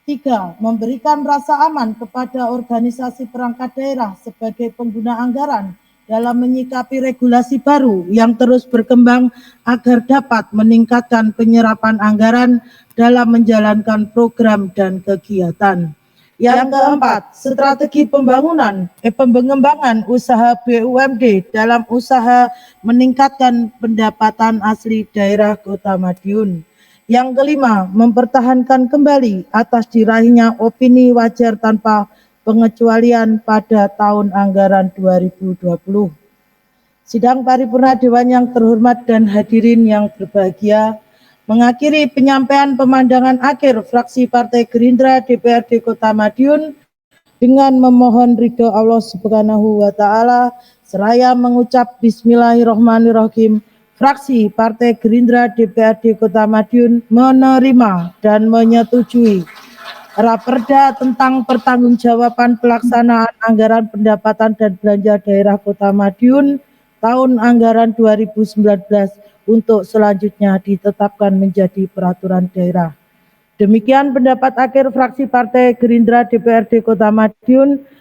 Speaker 6: 3. Memberikan rasa aman kepada organisasi perangkat daerah sebagai pengguna anggaran dalam menyikapi regulasi baru yang terus berkembang agar dapat meningkatkan penyerapan anggaran dalam menjalankan program dan kegiatan. Yang keempat, strategi pengembangan usaha BUMD dalam usaha meningkatkan pendapatan asli daerah Kota Madiun. Yang kelima, mempertahankan kembali atas diraihnya opini wajar tanpa pengecualian pada tahun anggaran 2020. Sidang paripurna Dewan yang terhormat dan hadirin yang berbahagia, mengakhiri penyampaian pemandangan akhir fraksi Partai Gerindra DPRD Kota Madiun dengan memohon ridho Allah Subhanahu wa Ta'ala, seraya mengucap Bismillahirrahmanirrahim. Fraksi Partai Gerindra DPRD Kota Madiun menerima dan menyetujui Raperda tentang pertanggungjawaban pelaksanaan anggaran pendapatan dan belanja daerah Kota Madiun tahun anggaran 2019 untuk selanjutnya ditetapkan menjadi peraturan daerah. Demikian pendapat akhir fraksi Partai Gerindra DPRD Kota Madiun.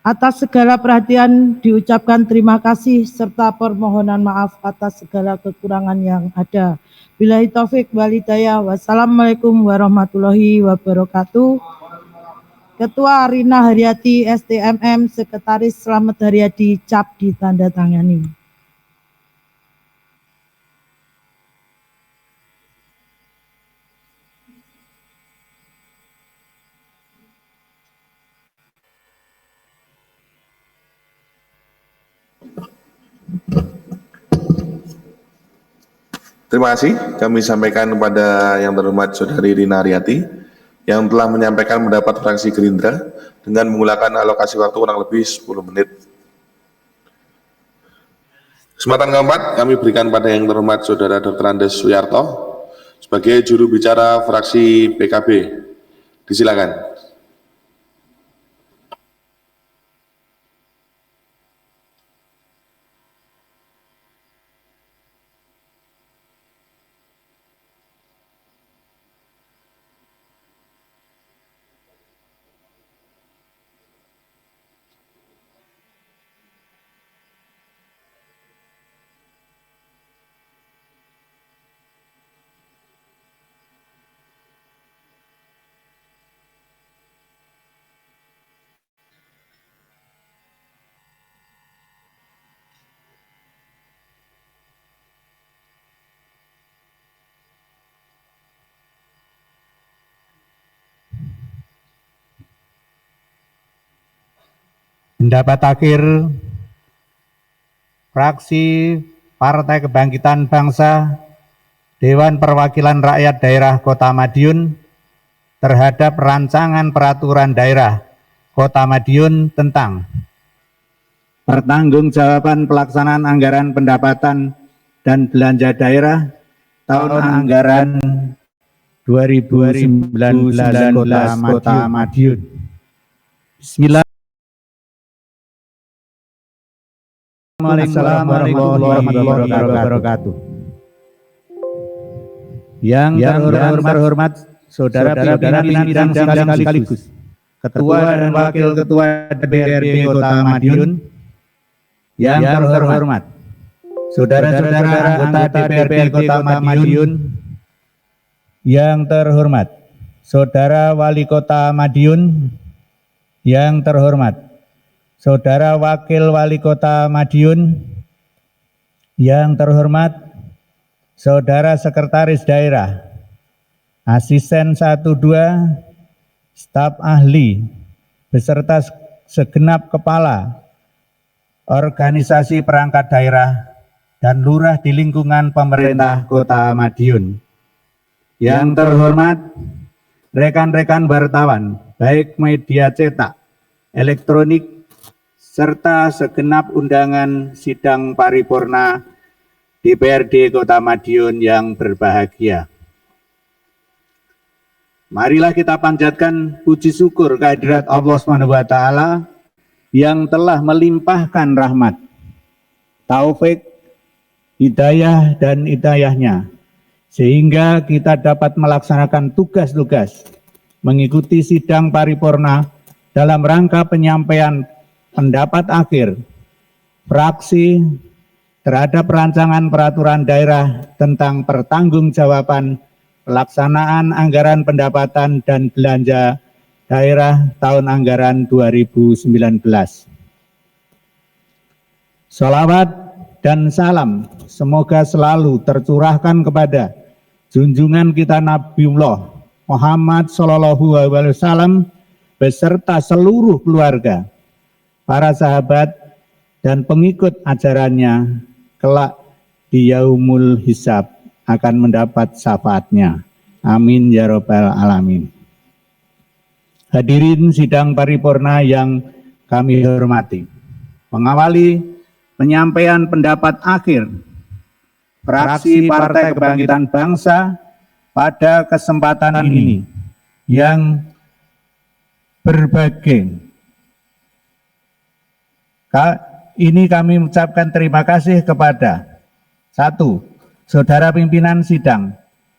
Speaker 6: Atas segala perhatian diucapkan terima kasih serta permohonan maaf atas segala kekurangan yang ada. Billahi taufik wal hidayah. Wassalamualaikum warahmatullahi wabarakatuh. Ketua Rina Haryati STMM, Sekretaris Slamet Haryadi, cap ditandatangani.
Speaker 2: Terima kasih kami sampaikan kepada yang terhormat Saudari Rina Haryati yang telah menyampaikan pendapat fraksi Gerindra dengan menggunakan alokasi waktu kurang lebih 10 menit. Kesempatan keempat kami berikan pada yang terhormat Saudara Dr. Andes Suyarto sebagai juru bicara fraksi PKB. Disilakan.
Speaker 7: Pendapat akhir fraksi Partai Kebangkitan Bangsa Dewan Perwakilan Rakyat Daerah Kota Madiun terhadap rancangan peraturan daerah Kota Madiun tentang pertanggungjawaban pelaksanaan anggaran pendapatan dan belanja daerah tahun anggaran 2019 Kota Madiun. Bismillah. Assalamualaikum warahmatullahi wabarakatuh. Yang terhormat saudara pimpinan sidang sekaligus Ketua dan Wakil Ketua DPRD Kota Madiun. Yang terhormat saudara-saudara anggota DPRD Kota Madiun. Yang terhormat Saudara Wali Kota Madiun. Yang terhormat Saudara Wakil Wali Kota Madiun. Yang terhormat Saudara Sekretaris Daerah, Asisten 1-2, staf ahli, beserta segenap kepala organisasi perangkat daerah dan lurah di lingkungan pemerintah Kota Madiun. Yang terhormat rekan-rekan wartawan, baik media cetak, elektronik, serta segenap undangan sidang paripurna DPRD Kota Madiun yang berbahagia. Marilah kita panjatkan puji syukur kehadirat Allah SWT yang telah melimpahkan rahmat, taufik, hidayah dan hidayahnya, sehingga kita dapat melaksanakan tugas-tugas mengikuti sidang paripurna dalam rangka penyampaian pendapat akhir fraksi terhadap rancangan peraturan daerah tentang pertanggungjawaban pelaksanaan anggaran pendapatan dan belanja daerah tahun anggaran 2019. Sholawat dan salam semoga selalu tercurahkan kepada junjungan kita Nabiullah Muhammad SAW beserta seluruh keluarga, para sahabat dan pengikut ajarannya kelak di yaumul hisab akan mendapat syafaatnya. Amin ya rabbal alamin. Hadirin sidang paripurna yang kami hormati, mengawali penyampaian pendapat akhir fraksi Partai Kebangkitan Bangsa pada kesempatan ini yang berbagai. Ini kami mengucapkan terima kasih kepada 1. Saudara pimpinan sidang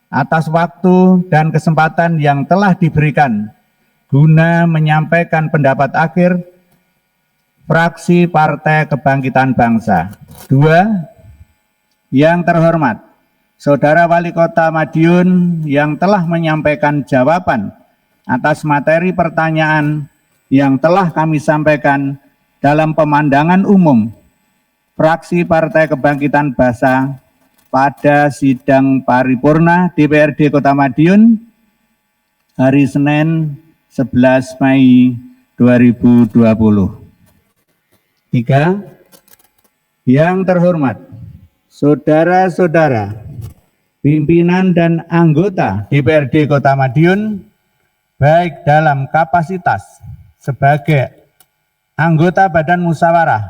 Speaker 7: atas waktu dan kesempatan yang telah diberikan guna menyampaikan pendapat akhir fraksi Partai Kebangkitan Bangsa. 2. Yang terhormat Saudara Wali Kota Madiun yang telah menyampaikan jawaban atas materi pertanyaan yang telah kami sampaikan dalam pemandangan umum fraksi Partai Kebangkitan Bangsa pada sidang paripurna DPRD Kota Madiun hari Senin 11 Mei 2020. 3. Yang terhormat saudara-saudara pimpinan dan anggota DPRD Kota Madiun baik dalam kapasitas sebagai anggota Badan Musyawarah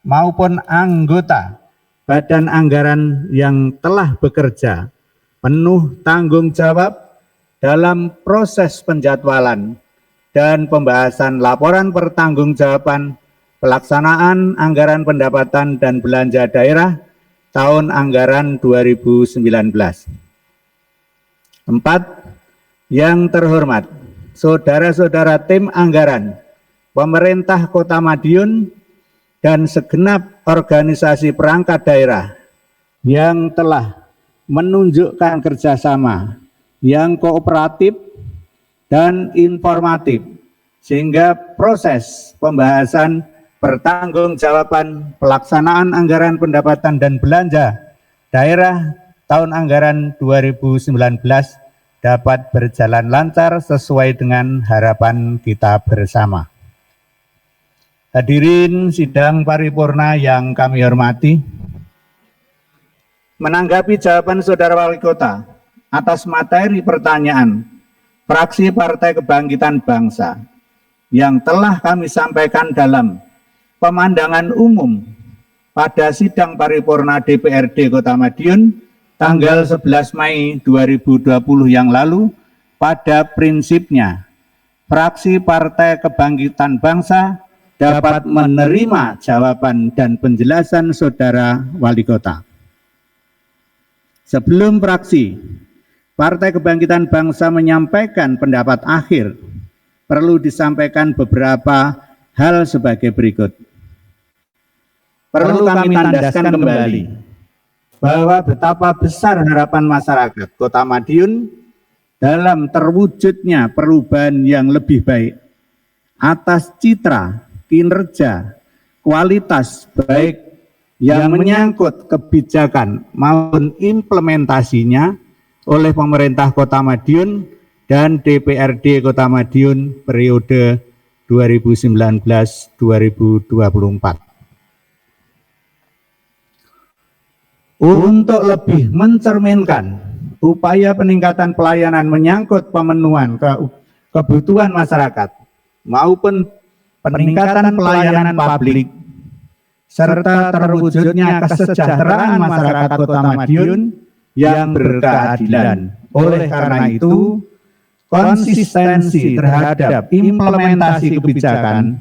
Speaker 7: maupun anggota Badan Anggaran yang telah bekerja penuh tanggung jawab dalam proses penjadwalan dan pembahasan laporan pertanggungjawaban pelaksanaan anggaran pendapatan dan belanja daerah tahun anggaran 2019. 4. Yang terhormat saudara-saudara tim anggaran pemerintah Kota Madiun dan segenap organisasi perangkat daerah yang telah menunjukkan kerjasama yang kooperatif dan informatif sehingga proses pembahasan pertanggungjawaban pelaksanaan anggaran pendapatan dan belanja daerah tahun anggaran 2019 dapat berjalan lancar sesuai dengan harapan kita bersama. Hadirin sidang paripurna yang kami hormati, menanggapi jawaban Saudara Wali Kota atas materi pertanyaan fraksi Partai Kebangkitan Bangsa yang telah kami sampaikan dalam pemandangan umum pada sidang paripurna DPRD Kota Madiun tanggal 11 Mei 2020 yang lalu, pada prinsipnya fraksi Partai Kebangkitan Bangsa dapat menerima jawaban dan penjelasan Saudara Wali Kota. Sebelum fraksi Partai Kebangkitan Bangsa menyampaikan pendapat akhir, perlu disampaikan beberapa hal sebagai berikut. Perlu kami tandaskan kembali bahwa betapa besar harapan masyarakat Kota Madiun dalam terwujudnya perubahan yang lebih baik atas citra, kinerja, kualitas baik yang menyangkut kebijakan maupun implementasinya oleh pemerintah Kota Madiun dan DPRD Kota Madiun periode 2019-2024. Untuk lebih mencerminkan upaya peningkatan pelayanan menyangkut pemenuhan kebutuhan masyarakat maupun peningkatan pelayanan publik serta terwujudnya kesejahteraan masyarakat Kota Madiun yang berkeadilan. Oleh karena itu, konsistensi terhadap implementasi kebijakan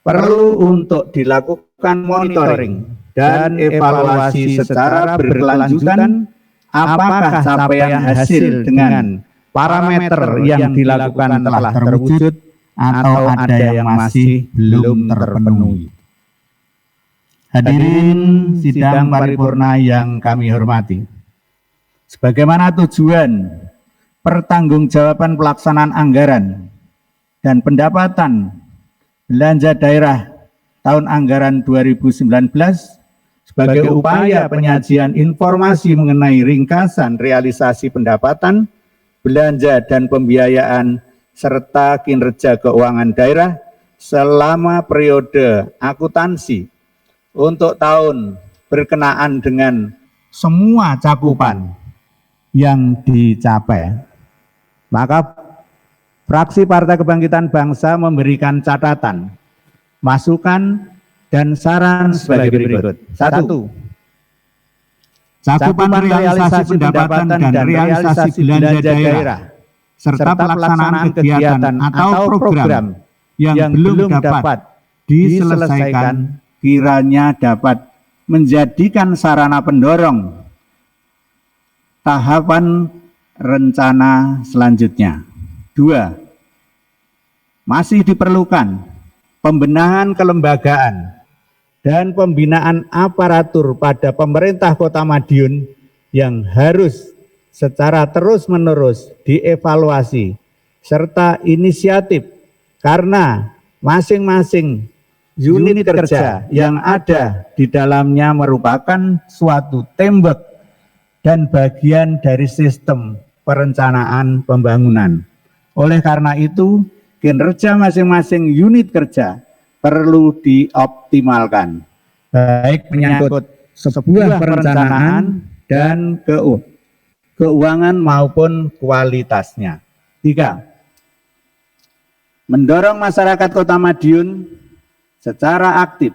Speaker 7: perlu untuk dilakukan monitoring dan evaluasi secara berkelanjutan apakah capaian hasil dengan parameter yang dilakukan telah terwujud atau ada yang masih belum terpenuhi. Hadirin sidang paripurna yang kami hormati, sebagaimana tujuan pertanggungjawaban pelaksanaan anggaran dan pendapatan belanja daerah tahun anggaran 2019 sebagai upaya penyajian informasi mengenai ringkasan realisasi pendapatan, belanja dan pembiayaan serta kinerja keuangan daerah selama periode akuntansi untuk tahun berkenaan dengan semua cakupan yang dicapai. Maka fraksi Partai Kebangkitan Bangsa memberikan catatan, masukan, dan saran sebagai berikut. 1. Cakupan realisasi pendapatan dan realisasi belanja daerah serta pelaksanaan kegiatan atau program yang belum dapat diselesaikan kiranya dapat menjadikan sarana pendorong tahapan rencana selanjutnya. 2. Masih diperlukan pembenahan kelembagaan dan pembinaan aparatur pada pemerintah Kota Madiun yang harus secara terus-menerus dievaluasi serta inisiatif karena masing-masing unit kerja yang ada di dalamnya merupakan suatu tembok dan bagian dari sistem perencanaan pembangunan. Oleh karena itu, kinerja masing-masing unit kerja perlu dioptimalkan, baik menyangkut sebuah perencanaan dan keuangan maupun kualitasnya. 3. Mendorong masyarakat Kota Madiun secara aktif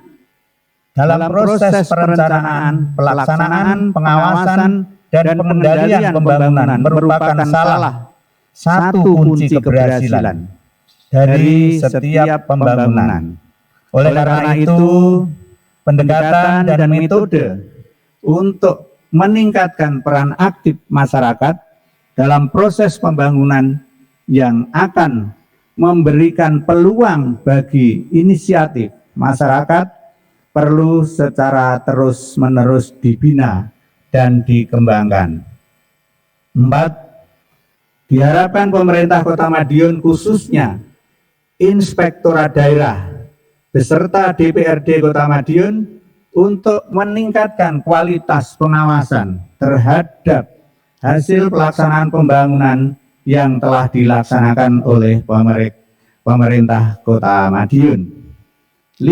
Speaker 7: dalam proses perencanaan, pelaksanaan, pengawasan, dan pengendalian pembangunan merupakan salah satu kunci keberhasilan dari setiap pembangunan. Oleh karena itu, pendekatan dan metode untuk meningkatkan peran aktif masyarakat dalam proses pembangunan yang akan memberikan peluang bagi inisiatif masyarakat perlu secara terus-menerus dibina dan dikembangkan. 4. Diharapkan pemerintah Kota Madiun khususnya Inspektorat Daerah beserta DPRD Kota Madiun untuk meningkatkan kualitas pengawasan terhadap hasil pelaksanaan pembangunan yang telah dilaksanakan oleh pemerintah Kota Madiun. 5.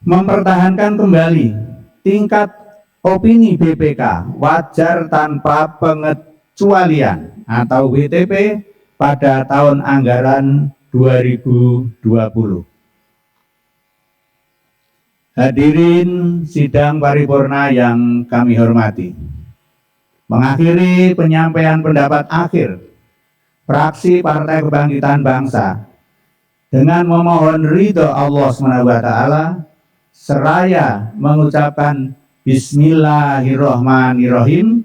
Speaker 7: Mempertahankan kembali tingkat opini BPK wajar tanpa pengecualian atau WTP pada tahun anggaran 2020. Hadirin sidang paripurna yang kami hormati, mengakhiri penyampaian pendapat akhir fraksi Partai Kebangkitan Bangsa dengan memohon ridho Allah SWT seraya mengucapkan Bismillahirrohmanirrohim,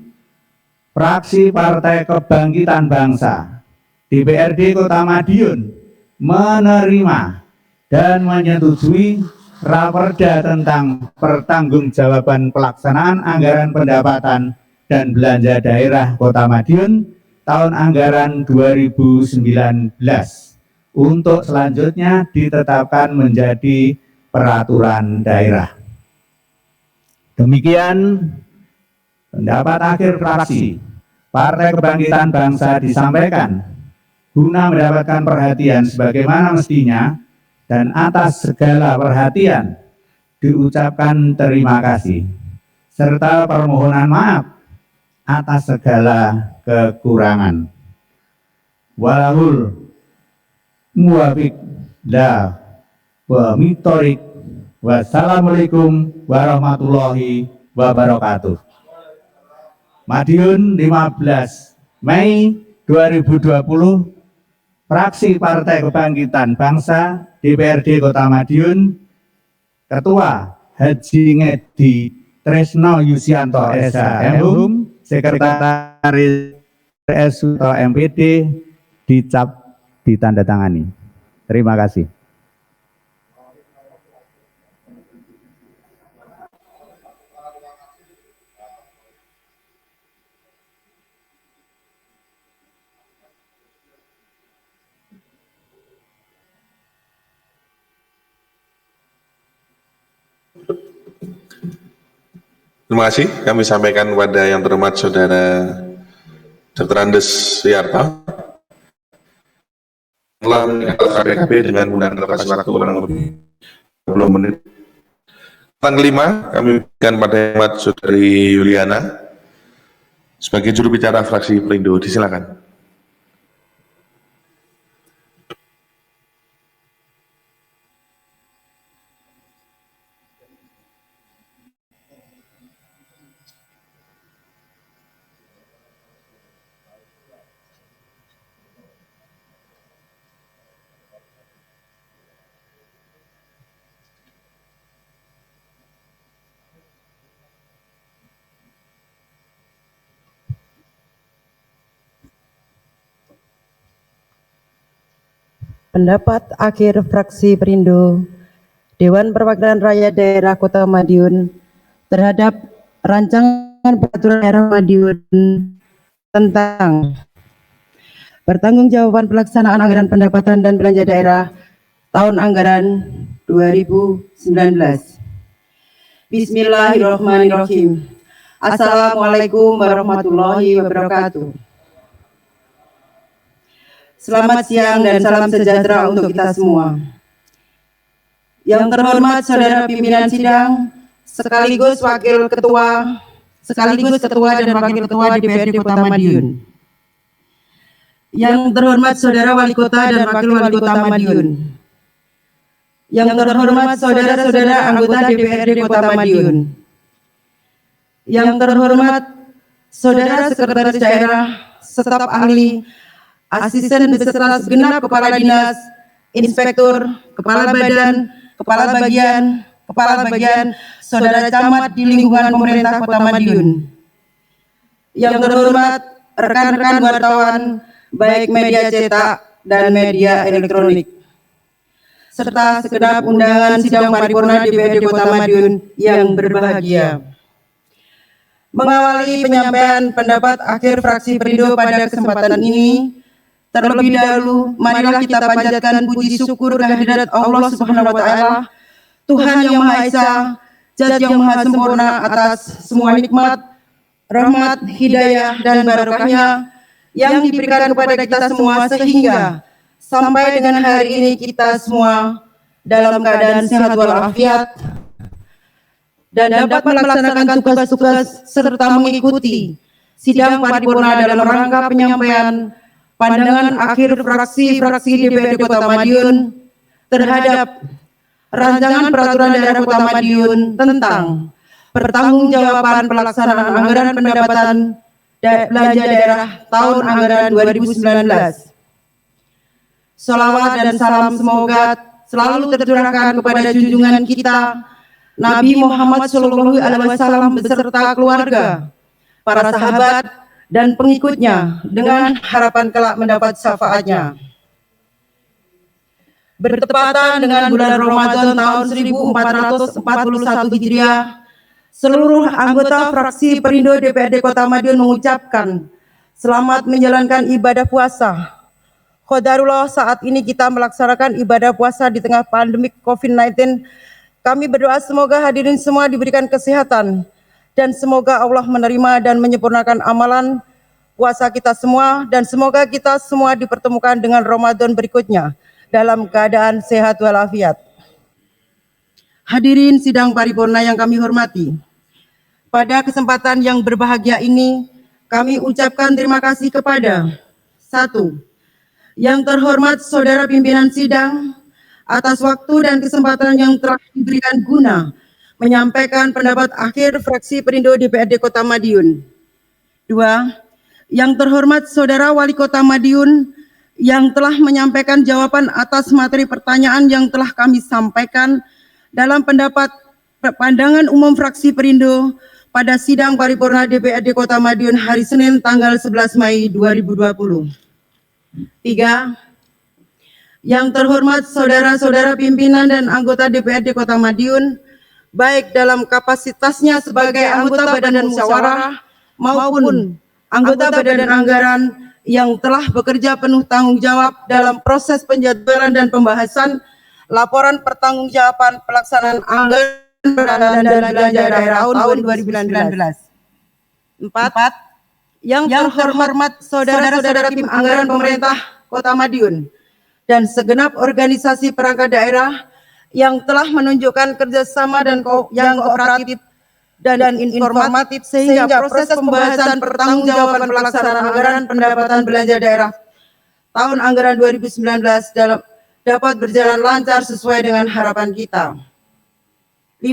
Speaker 7: fraksi Partai Kebangkitan Bangsa DPRD Kota Madiun menerima dan menyetujui Raperda tentang pertanggungjawaban pelaksanaan anggaran pendapatan dan belanja daerah Kota Madiun tahun anggaran 2019 untuk selanjutnya ditetapkan menjadi peraturan daerah. Demikian pendapat akhir fraksi Partai Kebangkitan Bangsa disampaikan guna mendapatkan perhatian sebagaimana mestinya, dan atas segala perhatian diucapkan terima kasih serta permohonan maaf atas segala kekurangan. Walahul muwafiq la wa mitorik. Wassalamualaikum warahmatullahi wabarakatuh. Madiun 15 Mei 2020, fraksi Partai Kebangkitan Bangsa DPRD Kota Madiun, Ketua Haji Ngedi Tresno Yusianto SHM, Sekretaris RSU MPD, dicap ditandatangani. Terima kasih.
Speaker 2: Terima kasih kami sampaikan kepada yang terhormat Saudara Dr. Andes Wiyarto telah meningkatkan PKB dengan menggunakan alokasi waktu kurang lebih 20 menit. Tanggal kelima kami berikan pada yang terhormat Saudari Yuliana sebagai juru bicara fraksi Perindo. Disilakan.
Speaker 8: Pendapat akhir fraksi Perindo, Dewan Perwakilan Rakyat Daerah Kota Madiun terhadap rancangan peraturan daerah Madiun tentang pertanggungjawaban pelaksanaan anggaran pendapatan dan belanja daerah tahun anggaran 2019. Bismillahirrahmanirrahim. Assalamualaikum warahmatullahi wabarakatuh. Selamat siang dan salam sejahtera untuk kita semua. Yang terhormat Saudara Pimpinan Sidang, sekaligus Wakil Ketua, sekaligus Ketua dan Wakil Ketua DPRD Kota Madiun. Yang terhormat Saudara Wali Kota dan Wakil Wali Kota Madiun. Yang terhormat saudara-saudara anggota DPRD Kota Madiun. Yang terhormat Saudara Sekretaris Daerah, staf ahli, asisten beserta segenap kepala dinas, inspektur, kepala badan, kepala bagian, saudara camat di lingkungan pemerintah Kota Madiun. Yang terhormat rekan-rekan wartawan, baik media cetak dan media elektronik, serta segenap undangan sidang paripurna DPRD Kota Madiun yang berbahagia. Mengawali penyampaian pendapat akhir fraksi Perindo pada kesempatan ini, terlebih dahulu, marilah kita panjatkan puji syukur kehadirat Allah Subhanahu wa Ta'ala, Tuhan yang Maha Esa, Zat yang Maha Sempurna atas semua nikmat, rahmat, hidayah, dan barokahnya yang diberikan kepada kita semua, sehingga sampai dengan hari ini kita semua dalam keadaan sehat walafiat dan dapat melaksanakan tugas-tugas serta mengikuti sidang paripurna dalam rangka penyampaian pandangan akhir fraksi-fraksi DPRD Kota Madiun terhadap rancangan peraturan daerah Kota Madiun tentang pertanggungjawaban pelaksanaan anggaran pendapatan belanja daerah tahun anggaran 2019. Salawat dan salam semoga selalu tercurahkan kepada junjungan kita Nabi Muhammad SAW beserta keluarga, para sahabat dan pengikutnya dengan harapan kelak mendapat syafaatnya. Bertepatan dengan bulan Ramadan tahun 1441 Hijriah, seluruh anggota fraksi Perindo DPRD Kota Madiun mengucapkan selamat menjalankan ibadah puasa. Qadarullah, saat ini kita melaksanakan ibadah puasa di tengah pandemi COVID-19. Kami berdoa semoga hadirin semua diberikan kesehatan dan semoga Allah menerima dan menyempurnakan amalan puasa kita semua, dan semoga kita semua dipertemukan dengan Ramadan berikutnya dalam keadaan sehat walafiat. Hadirin sidang paripurna yang kami hormati, pada kesempatan yang berbahagia ini kami ucapkan terima kasih kepada 1. Yang terhormat Saudara Pimpinan Sidang atas waktu dan kesempatan yang telah diberikan guna menyampaikan pendapat akhir fraksi Perindo DPRD Kota Madiun. 2. Yang terhormat Saudara Wali Kota Madiun yang telah menyampaikan jawaban atas materi pertanyaan yang telah kami sampaikan dalam pendapat pandangan umum fraksi Perindo pada sidang paripurna DPRD Kota Madiun hari Senin tanggal 11 Mei 2020. 3. Yang terhormat saudara-saudara pimpinan dan anggota DPRD Kota Madiun, baik dalam kapasitasnya sebagai anggota Badan Musyawarah maupun anggota Badan Anggaran yang telah bekerja penuh tanggung jawab dalam proses penjadwalan dan pembahasan laporan pertanggungjawaban pelaksanaan anggaran dan belanja daerah tahun 2019. 4. Yang terhormat saudara-saudara tim anggaran pemerintah Kota Madiun dan segenap organisasi perangkat daerah yang telah menunjukkan kerjasama dan yang kooperatif dan informatif sehingga proses pembahasan pertanggungjawaban pelaksanaan anggaran pendapatan belanja daerah tahun anggaran 2019 dapat berjalan lancar sesuai dengan harapan kita. 5.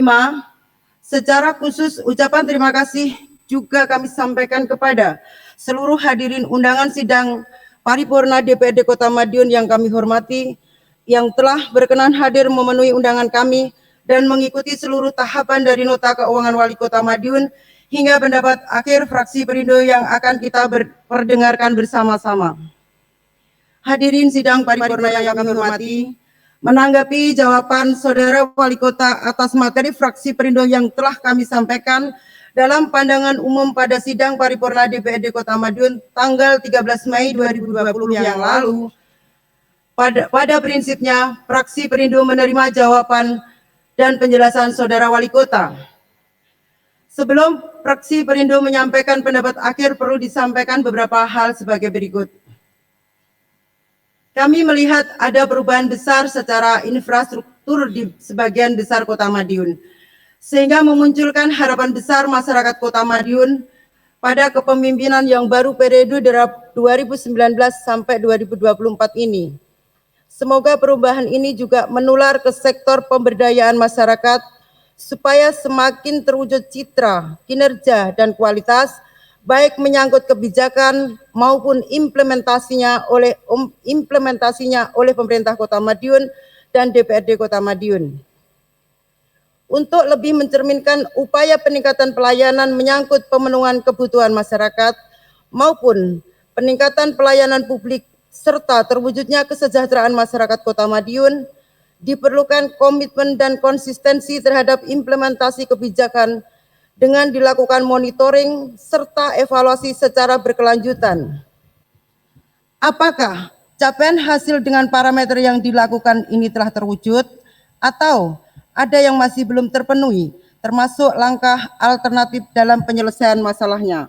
Speaker 8: Secara khusus ucapan terima kasih juga kami sampaikan kepada seluruh hadirin undangan sidang paripurna DPRD Kota Madiun yang kami hormati, yang telah berkenan hadir memenuhi undangan kami dan mengikuti seluruh tahapan dari nota keuangan Wali Kota Madiun hingga pendapat akhir fraksi Perindo yang akan kita perdengarkan bersama-sama. Hadirin sidang paripurna yang kami hormati, menanggapi jawaban Saudara Wali Kota atas materi fraksi Perindo yang telah kami sampaikan dalam pandangan umum pada sidang paripurna DPRD Kota Madiun tanggal 13 Mei 2020 yang lalu, pada prinsipnya fraksi Perindo menerima jawaban dan penjelasan Saudara Wali Kota. Sebelum fraksi Perindo menyampaikan pendapat akhir, perlu disampaikan beberapa hal sebagai berikut. Kami melihat ada perubahan besar secara infrastruktur di sebagian besar Kota Madiun, sehingga memunculkan harapan besar masyarakat Kota Madiun pada kepemimpinan yang baru periode 2019 sampai 2024 ini. Semoga perubahan ini juga menular ke sektor pemberdayaan masyarakat supaya semakin terwujud citra, kinerja, dan kualitas, baik menyangkut kebijakan maupun implementasinya oleh pemerintah Kota Madiun dan DPRD Kota Madiun. Untuk lebih mencerminkan upaya peningkatan pelayanan menyangkut pemenuhan kebutuhan masyarakat maupun peningkatan pelayanan publik serta terwujudnya kesejahteraan masyarakat Kota Madiun, diperlukan komitmen dan konsistensi terhadap implementasi kebijakan dengan dilakukan monitoring serta evaluasi secara berkelanjutan. Apakah capaian hasil dengan parameter yang dilakukan ini telah terwujud atau ada yang masih belum terpenuhi, termasuk langkah alternatif dalam penyelesaian masalahnya?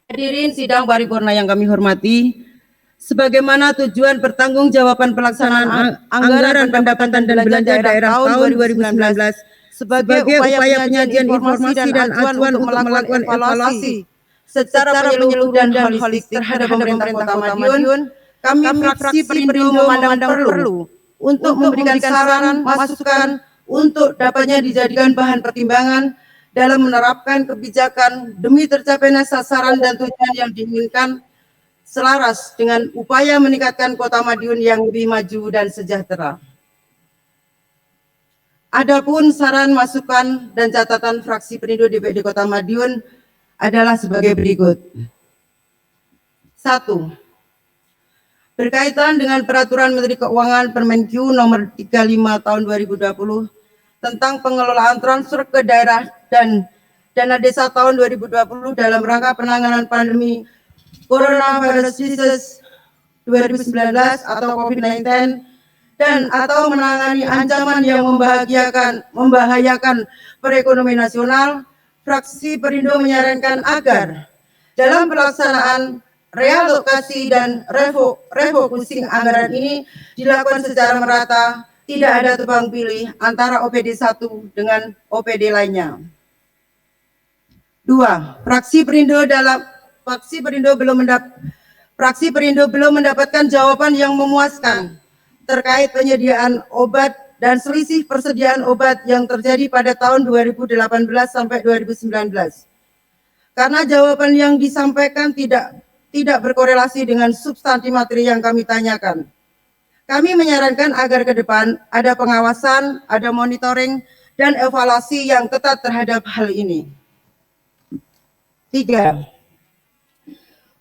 Speaker 8: Hadirin sidang paripurna yang kami hormati, sebagaimana tujuan pertanggungjawaban pelaksanaan anggaran pendapatan dan belanja daerah tahun 2019 sebagai upaya penyajian informasi dan acuan untuk melakukan evaluasi secara menyeluruh dan holistik terhadap pemerintah Kota Madiun, kami fraksi Perindo memandang perlu untuk memberikan saran, masukan untuk dapatnya dijadikan bahan pertimbangan dalam menerapkan kebijakan demi tercapainya sasaran dan tujuan yang diinginkan, selaras dengan upaya meningkatkan Kota Madiun yang lebih maju dan sejahtera. Adapun saran, masukan, dan catatan fraksi Perindo DPRD Kota Madiun adalah sebagai berikut. 1. Berkaitan dengan Peraturan Menteri Keuangan Permenq nomor 35 tahun 2020 tentang pengelolaan transfer ke daerah dan dana desa tahun 2020 dalam rangka penanganan pandemi Coronavirus Disease 2019 atau COVID-19 dan atau menangani ancaman yang membahayakan perekonomian nasional, fraksi Perindo menyarankan agar dalam pelaksanaan realokasi dan refocusing anggaran ini dilakukan secara merata, tidak ada tebang pilih antara OPD 1 dengan OPD lainnya. 2. Fraksi Perindo belum mendapatkan jawaban yang memuaskan terkait penyediaan obat dan selisih persediaan obat yang terjadi pada tahun 2018 sampai 2019. Karena jawaban yang disampaikan tidak berkorelasi dengan substansi materi yang kami tanyakan. Kami menyarankan agar ke depan ada pengawasan, ada monitoring, dan evaluasi yang ketat terhadap hal ini. 3.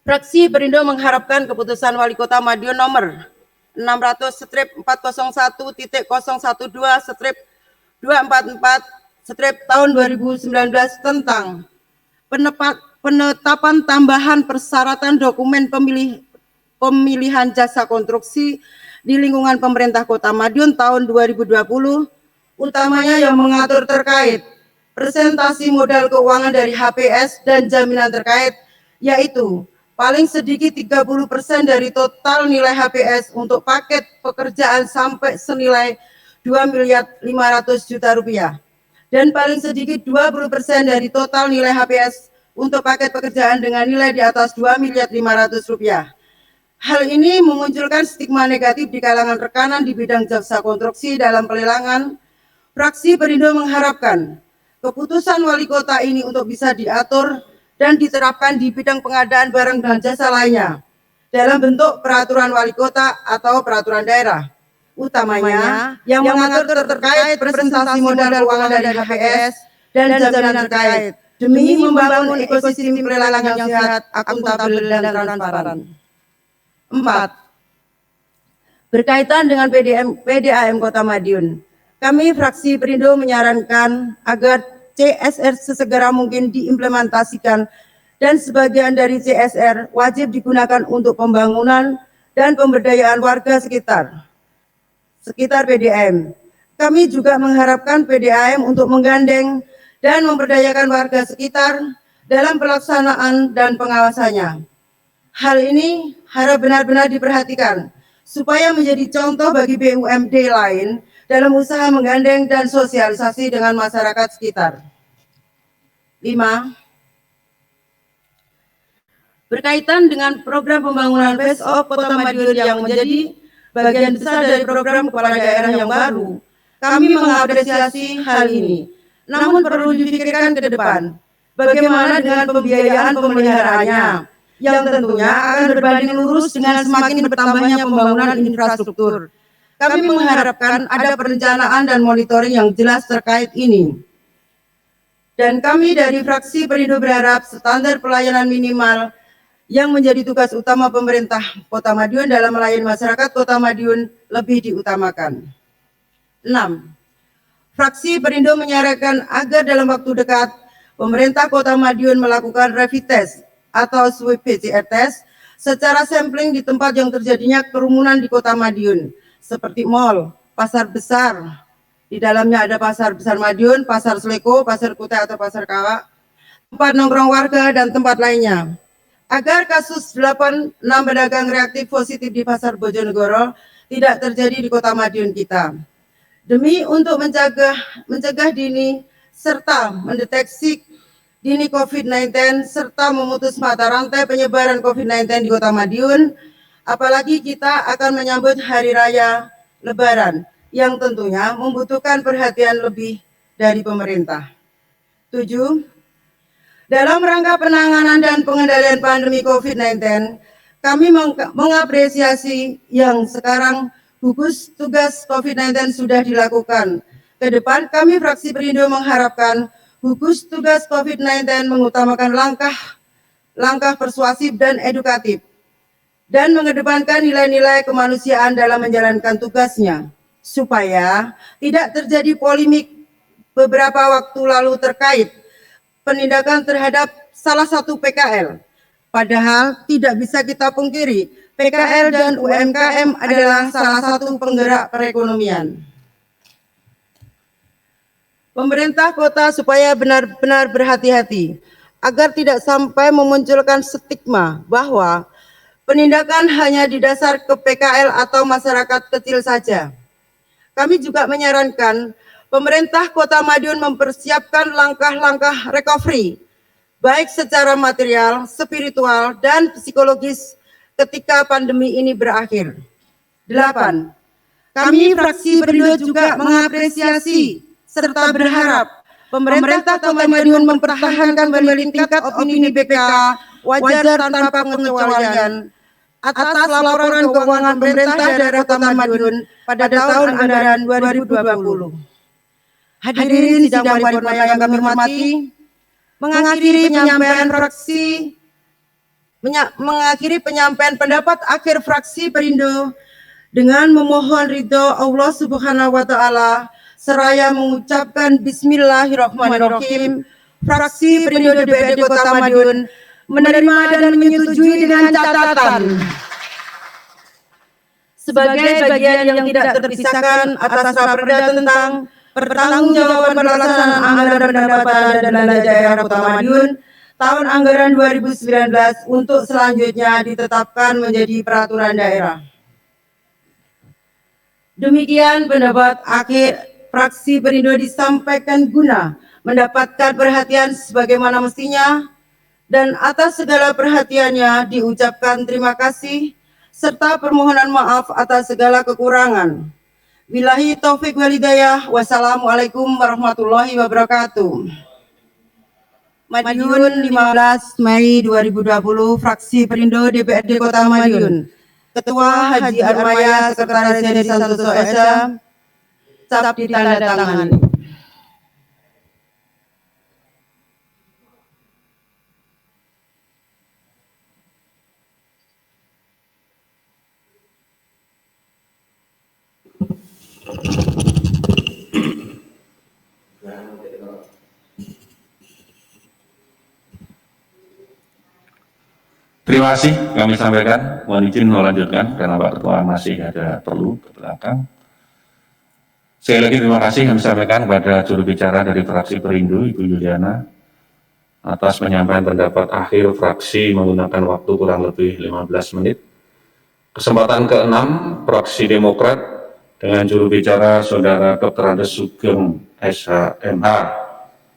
Speaker 8: Fraksi Perindo mengharapkan keputusan Wali Kota Madiun nomor 600/401/244/244 tahun 2019 tentang penetapan tambahan persyaratan dokumen pemilihan jasa konstruksi di lingkungan pemerintah Kota Madiun tahun 2020, utamanya yang mengatur terkait presentasi modal keuangan dari HPS dan jaminan terkait, yaitu paling sedikit 30% dari total nilai HPS untuk paket pekerjaan sampai senilai 2.500.000.000 rupiah. Dan paling sedikit 20% dari total nilai HPS untuk paket pekerjaan dengan nilai di atas 2.500.000 rupiah. Hal ini memunculkan stigma negatif di kalangan rekanan di bidang jasa konstruksi dalam pelelangan. Fraksi Perindo mengharapkan keputusan Wali Kota ini untuk bisa diatur dan diterapkan di bidang pengadaan barang dan jasa lainnya dalam bentuk peraturan Wali Kota atau peraturan daerah, utamanya yang mengatur terkait presentasi modal keuangan dari HPS dan jaminan terkait demi membangun ekosistem pelelangan yang sehat, akuntabel, dan transparan. 4. Berkaitan dengan PDAM Kota Madiun, kami fraksi Perindo menyarankan agar CSR sesegera mungkin diimplementasikan dan sebagian dari CSR wajib digunakan untuk pembangunan dan pemberdayaan warga sekitar PDAM. Kami juga mengharapkan PDAM untuk menggandeng dan memberdayakan warga sekitar dalam pelaksanaan dan pengawasannya. Hal ini harap benar-benar diperhatikan supaya menjadi contoh bagi BUMD lain dalam usaha menggandeng dan sosialisasi dengan masyarakat sekitar. 5. Berkaitan dengan program pembangunan Face Off Kota Madiun yang menjadi bagian besar dari program kepala daerah yang baru, kami mengapresiasi hal ini. Namun perlu dipikirkan ke depan, bagaimana dengan pembiayaan pemeliharaannya, yang tentunya akan berbanding lurus dengan semakin bertambahnya pembangunan infrastruktur. Kami mengharapkan ada perencanaan dan monitoring yang jelas terkait ini. Dan kami dari fraksi Perindo berharap standar pelayanan minimal yang menjadi tugas utama pemerintah Kota Madiun dalam melayani masyarakat Kota Madiun lebih diutamakan. 6. Fraksi Perindo menyarankan agar dalam waktu dekat pemerintah Kota Madiun melakukan rapid test atau swab PCR test secara sampling di tempat yang terjadinya kerumunan di Kota Madiun, seperti mal, pasar besar, di dalamnya ada pasar besar Madiun, pasar Sleko, pasar Kutai atau pasar Kawak, tempat nongkrong warga, dan tempat lainnya. Agar kasus 6 pedagang reaktif positif di pasar Bojonegoro tidak terjadi di Kota Madiun kita. Demi untuk mencegah dini serta mendeteksi dini COVID-19 serta memutus mata rantai penyebaran COVID-19 di Kota Madiun, apalagi kita akan menyambut Hari Raya Lebaran yang tentunya membutuhkan perhatian lebih dari pemerintah. 7. Dalam rangka penanganan dan pengendalian pandemi COVID-19, kami mengapresiasi yang sekarang gugus tugas COVID-19 sudah dilakukan. Ke depan kami fraksi Perindo mengharapkan gugus tugas COVID-19 mengutamakan langkah persuasif dan edukatif dan mengedepankan nilai-nilai kemanusiaan dalam menjalankan tugasnya, supaya tidak terjadi polemik beberapa waktu lalu terkait penindakan terhadap salah satu PKL. Padahal tidak bisa kita pungkiri, PKL dan UMKM adalah salah satu penggerak perekonomian. Pemerintah kota supaya benar-benar berhati-hati agar tidak sampai memunculkan stigma bahwa penindakan hanya didasar ke PKL atau masyarakat kecil saja. Kami juga menyarankan pemerintah Kota Madiun mempersiapkan langkah-langkah recovery, baik secara material, spiritual, dan psikologis ketika pandemi ini berakhir. 8. Kami fraksi Perindo juga mengapresiasi serta berharap pemerintah Kota Madiun mempertahankan kembali tingkat opini BPK wajar tanpa pengecualian atas laporan keuangan pemerintah daerah Kota Madiun pada tahun anggaran 2020. Hadirin sidang paripurna yang kami hormati, mengakhiri penyampaian pendapat akhir fraksi Perindo dengan memohon ridho Allah Subhanahu wa taala seraya mengucapkan bismillahirrahmanirrahim. Fraksi Perindo DPRD Kota Madiun menerima dan menyetujui dengan catatan sebagai bagian yang tidak terpisahkan atas Raperda tentang pertanggungjawaban pelaksanaan anggaran pendapatan dan belanja daerah Kota Madiun tahun anggaran 2019 untuk selanjutnya ditetapkan menjadi peraturan daerah. Demikian pendapat akhir fraksi Perindo disampaikan guna mendapatkan perhatian sebagaimana mestinya, dan atas segala perhatiannya diucapkan terima kasih serta permohonan maaf atas segala kekurangan. Billahi taufik wal hidayah. Wassalamualaikum warahmatullahi wabarakatuh. Madiun 15 Mei 2020, fraksi Perindo DPRD Kota Madiun. Ketua Haji Armaya, Sekretaris Heri Santoso Esa, cap ditandatangani.
Speaker 9: Terima kasih kami sampaikan. Mohon izin melanjutkan karena Pak Ketua masih ada perlu ke belakang. Sekali lagi terima kasih kami sampaikan kepada juru bicara dari fraksi Perindo, Ibu Yuliana, atas penyampaian pendapat akhir fraksi menggunakan waktu kurang lebih 15 menit. Kesempatan ke-6, fraksi Demokrat dengan juru bicara Saudara Dr. Andes Sugeng SHMH.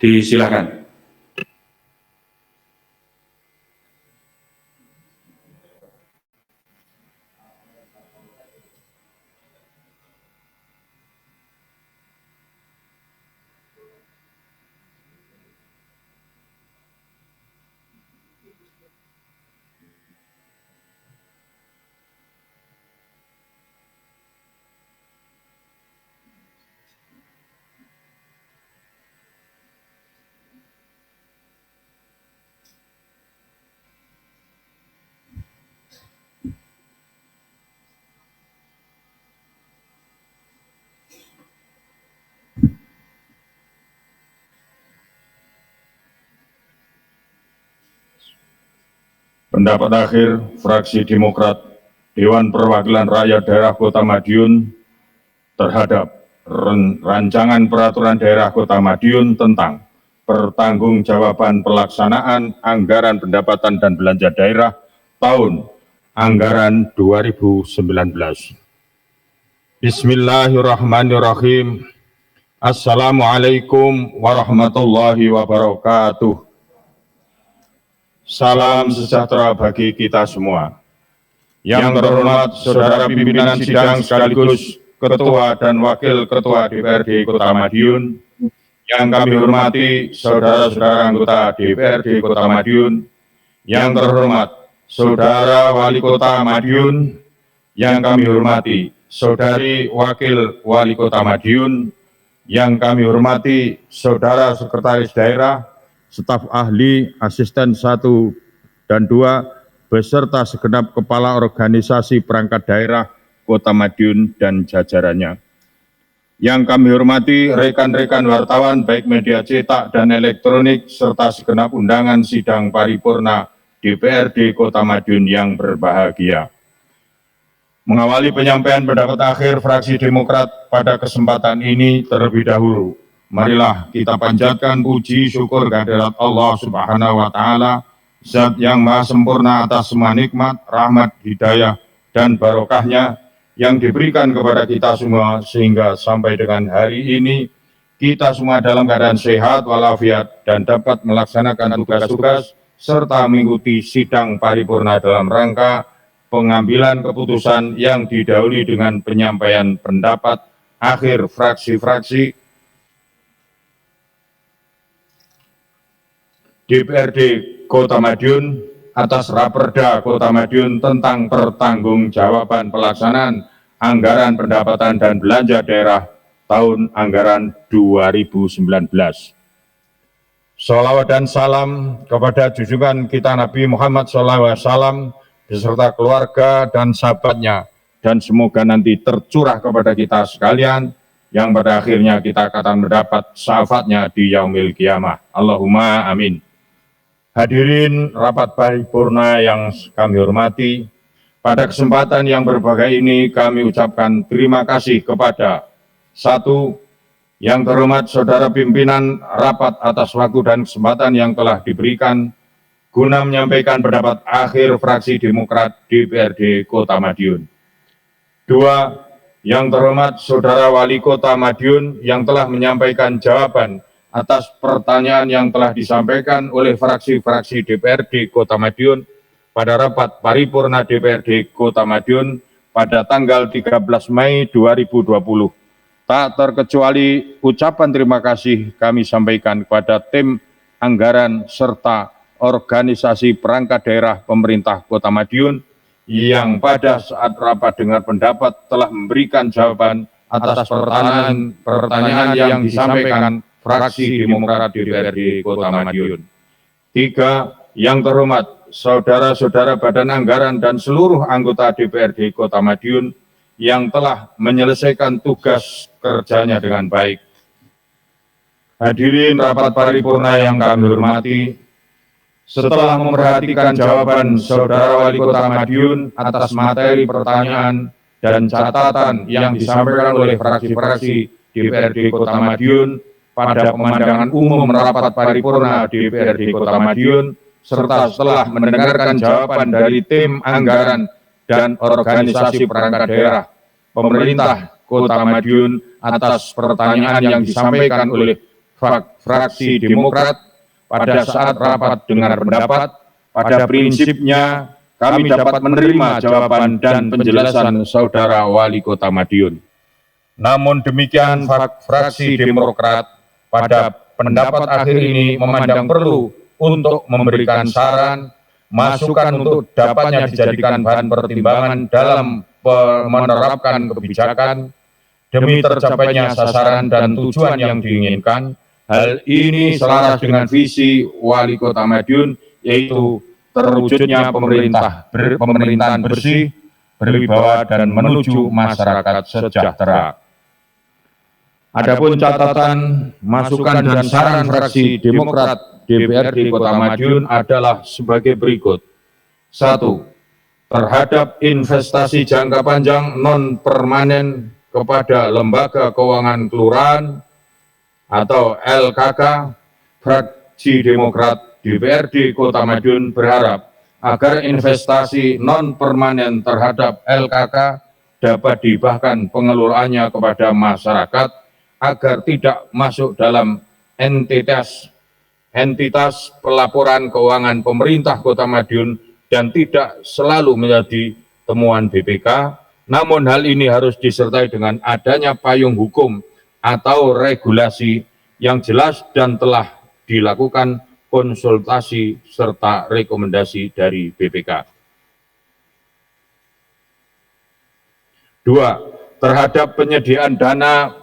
Speaker 9: Disilakan.
Speaker 10: Pendapat akhir fraksi Demokrat Dewan Perwakilan Rakyat Daerah Kota Madiun terhadap rancangan peraturan daerah Kota Madiun tentang pertanggungjawaban pelaksanaan anggaran pendapatan dan belanja daerah tahun anggaran 2019. Bismillahirrahmanirrahim. Assalamualaikum warahmatullahi wabarakatuh. Salam sejahtera bagi kita semua. Yang terhormat Saudara Pimpinan Sidang sekaligus Ketua dan Wakil Ketua DPRD Kota Madiun, yang kami hormati saudara-saudara anggota DPRD Kota Madiun, yang terhormat Saudara Wali Kota Madiun yang kami hormati, Saudari Wakil Wali Kota Madiun yang kami hormati, Saudara Sekretaris Daerah, staf ahli, asisten 1 dan 2, beserta segenap kepala organisasi perangkat daerah Kota Madiun dan jajarannya. Yang kami hormati rekan-rekan wartawan baik media cetak dan elektronik serta segenap undangan sidang paripurna DPRD Kota Madiun yang berbahagia. Mengawali penyampaian pendapat akhir fraksi Demokrat pada kesempatan ini terlebih dahulu, marilah kita panjatkan puji syukur kehadirat Allah Subhanahu wa Ta'ala, Zat yang Maha Sempurna atas semua nikmat, rahmat, hidayah, dan barokahnya yang diberikan kepada kita semua sehingga sampai dengan hari ini kita semua dalam keadaan sehat walafiat dan dapat melaksanakan tugas-tugas serta mengikuti sidang paripurna dalam rangka pengambilan keputusan yang didahului dengan penyampaian pendapat akhir fraksi-fraksi DPRD Kota Madiun atas Raperda Kota Madiun tentang pertanggungjawaban pelaksanaan anggaran pendapatan dan belanja daerah tahun anggaran 2019. Sholawat dan salam kepada junjungan kita Nabi Muhammad SAW beserta keluarga dan sahabatnya, dan semoga nanti tercurah kepada kita sekalian yang pada akhirnya kita akan mendapat syafaatnya di yaumil qiyamah. Allahumma amin. Hadirin rapat paripurna yang kami hormati, pada kesempatan yang berbahagia ini kami ucapkan terima kasih kepada 1. Yang terhormat Saudara Pimpinan Rapat atas waktu dan kesempatan yang telah diberikan guna menyampaikan pendapat akhir fraksi Demokrat DPRD Kota Madiun. 2. Yang terhormat Saudara Wali Kota Madiun yang telah menyampaikan jawaban atas pertanyaan yang telah disampaikan oleh fraksi-fraksi DPRD Kota Madiun pada rapat paripurna DPRD Kota Madiun pada tanggal 13 Mei 2020. Tak terkecuali ucapan terima kasih kami sampaikan kepada tim anggaran serta organisasi perangkat daerah pemerintah Kota Madiun yang pada saat rapat dengar pendapat telah memberikan jawaban atas pertanyaan yang disampaikan fraksi Demokrat DPRD Kota Madiun. 3. Yang terhormat saudara-saudara Badan Anggaran dan seluruh anggota DPRD Kota Madiun yang telah menyelesaikan tugas kerjanya dengan baik. Hadirin rapat paripurna yang kami hormati, setelah memperhatikan jawaban Saudara Wali Kota Madiun atas materi pertanyaan dan catatan yang disampaikan oleh fraksi-fraksi DPRD Kota Madiun pada pemandangan umum rapat paripurna DPRD Kota Madiun, serta setelah mendengarkan jawaban dari tim anggaran dan organisasi perangkat daerah pemerintah Kota Madiun atas pertanyaan yang disampaikan oleh fraksi Demokrat pada saat rapat dengar pendapat, pada prinsipnya kami dapat menerima jawaban dan penjelasan Saudara Wali Kota Madiun. Namun demikian, fraksi Demokrat pada pendapat akhir ini memandang perlu untuk memberikan saran, masukan untuk dapatnya dijadikan bahan pertimbangan dalam menerapkan kebijakan demi tercapainya sasaran dan tujuan yang diinginkan. Hal ini selaras dengan visi Wali Kota Madiun, yaitu terwujudnya pemerintahan bersih, berwibawa dan menuju masyarakat sejahtera. Adapun catatan, masukan dan saran fraksi Demokrat DPRD Kota Madiun adalah sebagai berikut. 1. Terhadap investasi jangka panjang non-permanen kepada Lembaga Keuangan Kelurahan atau LKK, fraksi Demokrat DPRD Kota Madiun berharap agar investasi non-permanen terhadap LKK dapat dihibahkan pengelolaannya kepada masyarakat agar tidak masuk dalam entitas pelaporan keuangan pemerintah Kota Madiun dan tidak selalu menjadi temuan BPK, namun hal ini harus disertai dengan adanya payung hukum atau regulasi yang jelas dan telah dilakukan konsultasi serta rekomendasi dari BPK. 2. Terhadap penyediaan dana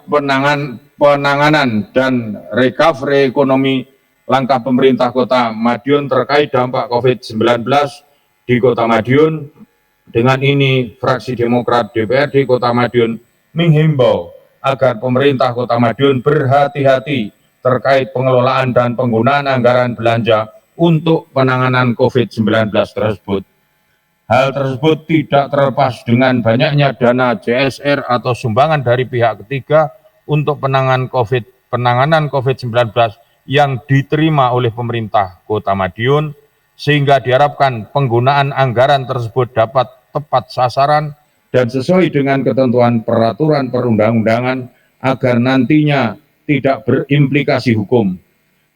Speaker 10: penanganan dan recovery ekonomi langkah pemerintah Kota Madiun terkait dampak COVID-19 di Kota Madiun. Dengan ini, fraksi Demokrat DPRD Kota Madiun menghimbau agar pemerintah Kota Madiun berhati-hati terkait pengelolaan dan penggunaan anggaran belanja untuk penanganan COVID-19 tersebut. Hal tersebut tidak terlepas dengan banyaknya dana CSR atau sumbangan dari pihak ketiga untuk penanganan COVID-19 yang diterima oleh pemerintah Kota Madiun, sehingga diharapkan penggunaan anggaran tersebut dapat tepat sasaran dan sesuai dengan ketentuan peraturan perundang-undangan agar nantinya tidak berimplikasi hukum.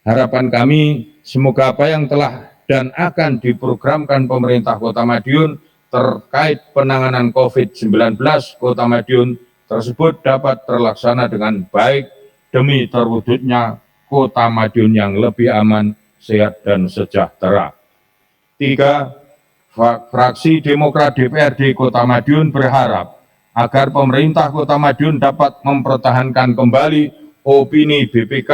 Speaker 10: Harapan kami semoga apa yang telah dan akan diprogramkan pemerintah Kota Madiun terkait penanganan COVID-19 Kota Madiun tersebut dapat terlaksana dengan baik demi terwujudnya Kota Madiun yang lebih aman, sehat, dan sejahtera. 3. Fraksi Demokrat DPRD Kota Madiun berharap agar pemerintah Kota Madiun dapat mempertahankan kembali opini BPK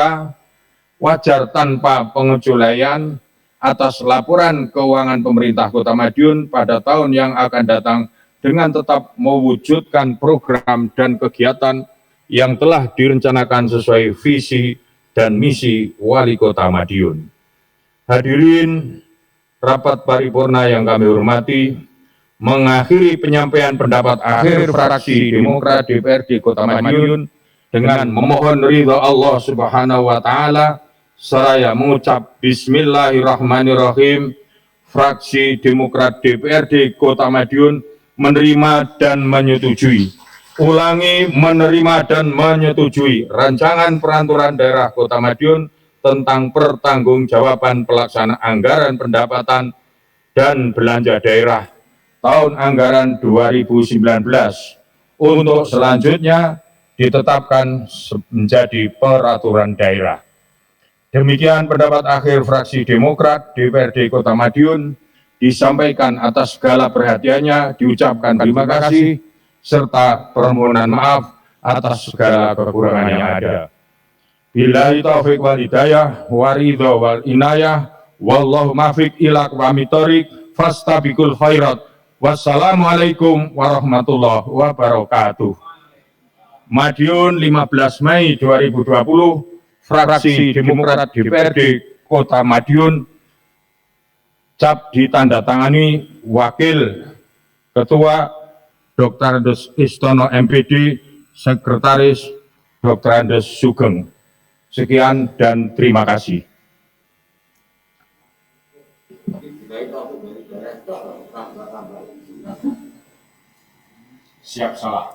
Speaker 10: wajar tanpa pengecualian atas laporan keuangan pemerintah Kota Madiun pada tahun yang akan datang dengan tetap mewujudkan program dan kegiatan yang telah direncanakan sesuai visi dan misi Wali Kota Madiun. Hadirin rapat paripurna yang kami hormati, mengakhiri penyampaian pendapat akhir fraksi Demokrat DPRD Kota Madiun dengan memohon ridha Allah Subhanahu wa Ta'ala, seraya mengucap Bismillahirrahmanirrahim. Fraksi Demokrat DPRD Kota Madiun menerima dan menyetujui. Ulangi, menerima dan menyetujui rancangan peraturan daerah Kota Madiun tentang pertanggungjawaban pelaksanaan anggaran pendapatan dan belanja daerah tahun anggaran 2019 untuk selanjutnya ditetapkan menjadi peraturan daerah. Demikian pendapat akhir fraksi Demokrat DPRD Kota Madiun, disampaikan atas segala perhatiannya, diucapkan terima kasih serta permohonan maaf atas segala kekurangan yang ada. Billahi taufiq wal hidayah wa ridha wal inayah wallahu muwaffiq ila aqwamit thoriq fastabiqul khairat. Wassalamualaikum warahmatullahi wabarakatuh. Madiun 15 Mei 2020, fraksi Demokrat DPRD Kota Madiun, cap ditandatangani Wakil Ketua Dr. Andes Istono MPD, Sekretaris Dr. Andes Sugeng. Sekian dan terima kasih. Siap salah.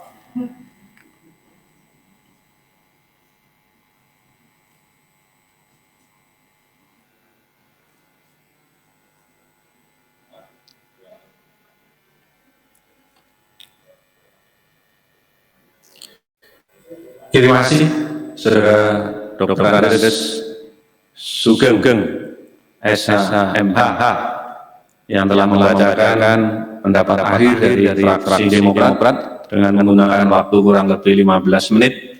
Speaker 9: Terima kasih, Saudara Dr. Andes Sugeng, SHMH, yang telah membacakan pendapat akhir dari fraksi Demokrat dengan menggunakan waktu kurang lebih 15 menit.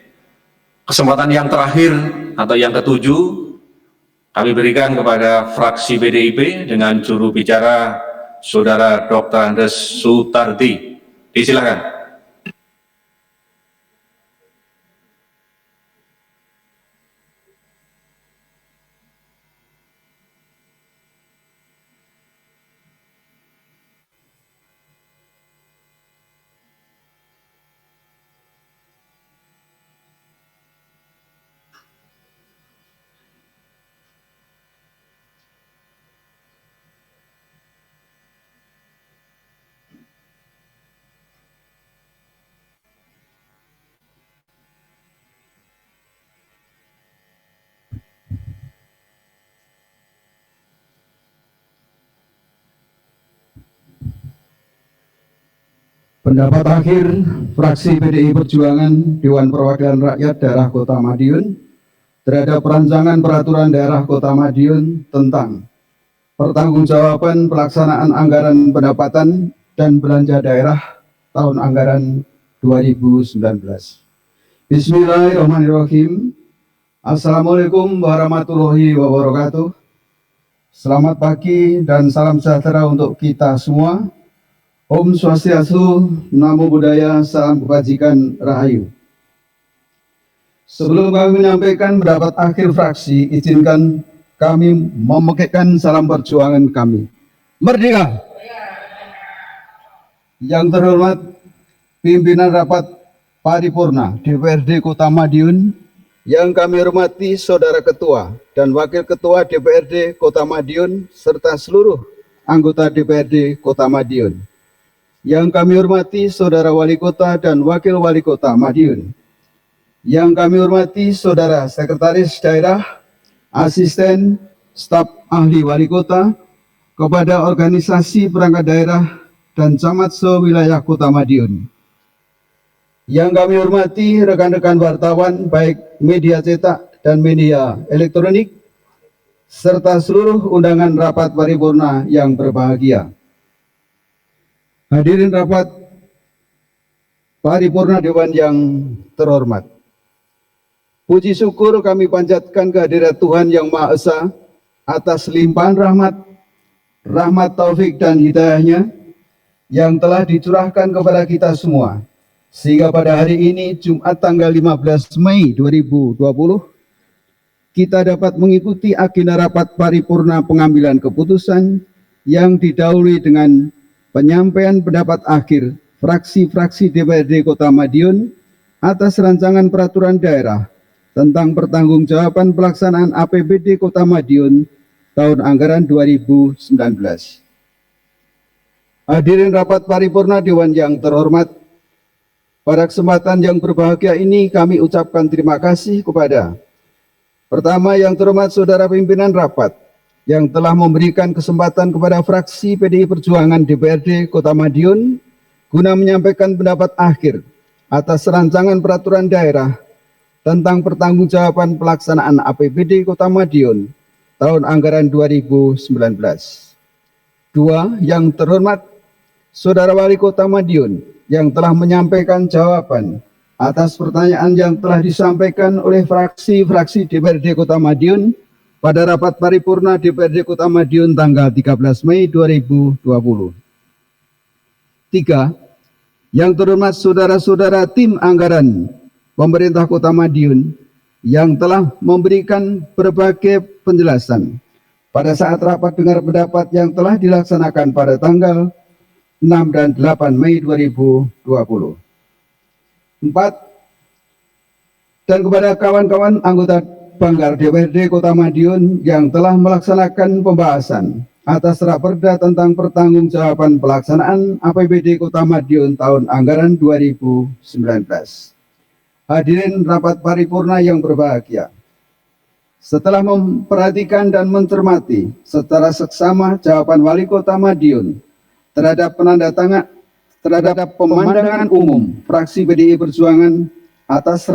Speaker 9: Kesempatan yang terakhir atau yang ketujuh kami berikan kepada fraksi PDIP dengan juru bicara Saudara Dr. Andes Sutardi. Disilakan.
Speaker 11: Pendapat akhir fraksi PDI Perjuangan Dewan Perwakilan Rakyat Daerah Kota Madiun terhadap rancangan peraturan daerah Kota Madiun tentang pertanggungjawaban pelaksanaan anggaran pendapatan dan belanja daerah tahun anggaran 2019. Bismillahirrahmanirrahim. Assalamualaikum warahmatullahi wabarakatuh. Selamat pagi dan salam sejahtera untuk kita semua. Om Swastiastu, Namo Buddhaya, salam kebajikan, Rahayu. Sebelum kami menyampaikan pendapat akhir fraksi, izinkan kami memekikkan salam perjuangan kami. Merdeka! Yang terhormat pimpinan rapat paripurna DPRD Kota Madiun, yang kami hormati Saudara Ketua dan Wakil Ketua DPRD Kota Madiun, serta seluruh anggota DPRD Kota Madiun. Yang kami hormati Saudara Wali Kota dan Wakil Wali Kota Madiun. Yang kami hormati Saudara Sekretaris Daerah, Asisten, Staf Ahli Wali Kota, kepada organisasi perangkat daerah dan camat sewilayah Kota Madiun. Yang kami hormati rekan-rekan wartawan baik media cetak dan media elektronik, serta seluruh undangan rapat paripurna yang berbahagia. Hadirin rapat paripurna Dewan yang terhormat. Puji syukur kami panjatkan kehadirat Tuhan Yang Maha Esa atas limpahan rahmat taufik dan hidayahnya yang telah dicurahkan kepada kita semua. Sehingga pada hari ini, Jumat tanggal 15 Mei 2020, kita dapat mengikuti agenda rapat paripurna pengambilan keputusan yang didahului dengan penyampaian pendapat akhir fraksi-fraksi DPRD Kota Madiun atas rancangan peraturan daerah tentang pertanggungjawaban pelaksanaan APBD Kota Madiun tahun anggaran 2019. Hadirin rapat paripurna Dewan yang terhormat, pada kesempatan yang berbahagia ini kami ucapkan terima kasih kepada pertama yang terhormat Saudara Pimpinan Rapat yang telah memberikan kesempatan kepada fraksi PDI Perjuangan DPRD Kota Madiun guna menyampaikan pendapat akhir atas rancangan peraturan daerah tentang pertanggungjawaban pelaksanaan APBD Kota Madiun tahun anggaran 2019. Dua, yang terhormat Saudara Wali Kota Madiun yang telah menyampaikan jawaban atas pertanyaan yang telah disampaikan oleh fraksi-fraksi DPRD Kota Madiun pada rapat paripurna DPRD Kota Madiun tanggal 13 Mei 2020. Tiga, yang terhormat saudara-saudara tim anggaran pemerintah Kota Madiun yang telah memberikan berbagai penjelasan pada saat rapat dengar pendapat yang telah dilaksanakan pada tanggal 6 dan 8 Mei 2020. 4. Dan kepada kawan-kawan anggota Banggar DPRD Kota Madiun yang telah melaksanakan pembahasan atas raperda tentang pertanggungjawaban pelaksanaan APBD Kota Madiun tahun anggaran 2019. Hadirin rapat paripurna yang berbahagia, setelah memperhatikan dan mencermati secara seksama jawaban Wali Kota Madiun terhadap terhadap pemandangan umum fraksi PDI Perjuangan atas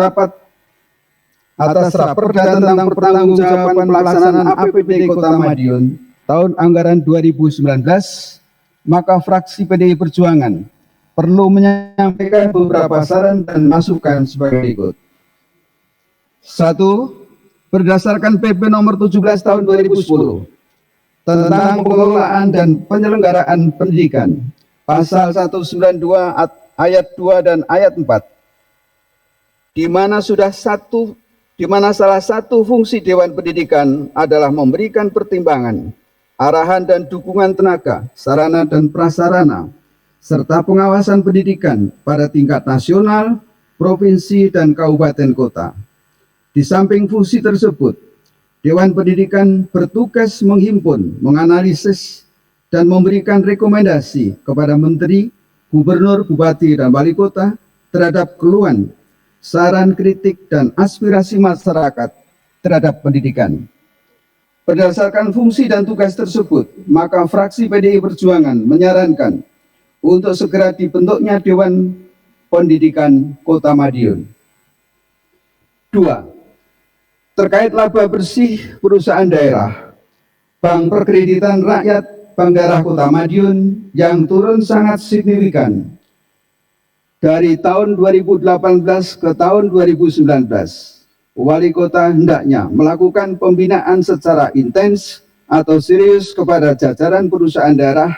Speaker 11: raperda tentang pertanggungjawaban pelaksanaan APBD Kota Madiun tahun anggaran 2019, maka fraksi PDI Perjuangan perlu menyampaikan beberapa saran dan masukan sebagai berikut. 1. Berdasarkan PP nomor 17 tahun 2010 tentang pengelolaan dan penyelenggaraan pendidikan, pasal 192 ayat 2 dan ayat 4, di mana salah satu fungsi Dewan Pendidikan adalah memberikan pertimbangan, arahan dan dukungan tenaga, sarana dan prasarana, serta pengawasan pendidikan pada tingkat nasional, provinsi, dan kabupaten kota. Di samping fungsi tersebut, Dewan Pendidikan bertugas menghimpun, menganalisis, dan memberikan rekomendasi kepada Menteri, Gubernur, Bupati, dan Wali Kota terhadap keluhan, saran, kritik, dan aspirasi masyarakat terhadap pendidikan. Berdasarkan fungsi dan tugas tersebut, maka fraksi PDI Perjuangan menyarankan untuk segera dibentuknya Dewan Pendidikan Kota Madiun. 2. Terkait laba bersih perusahaan daerah, Bank Perkreditan Rakyat Bank Daerah Kota Madiun yang turun sangat signifikan dari tahun 2018 ke tahun 2019, Wali Kota hendaknya melakukan pembinaan secara intens atau serius kepada jajaran perusahaan daerah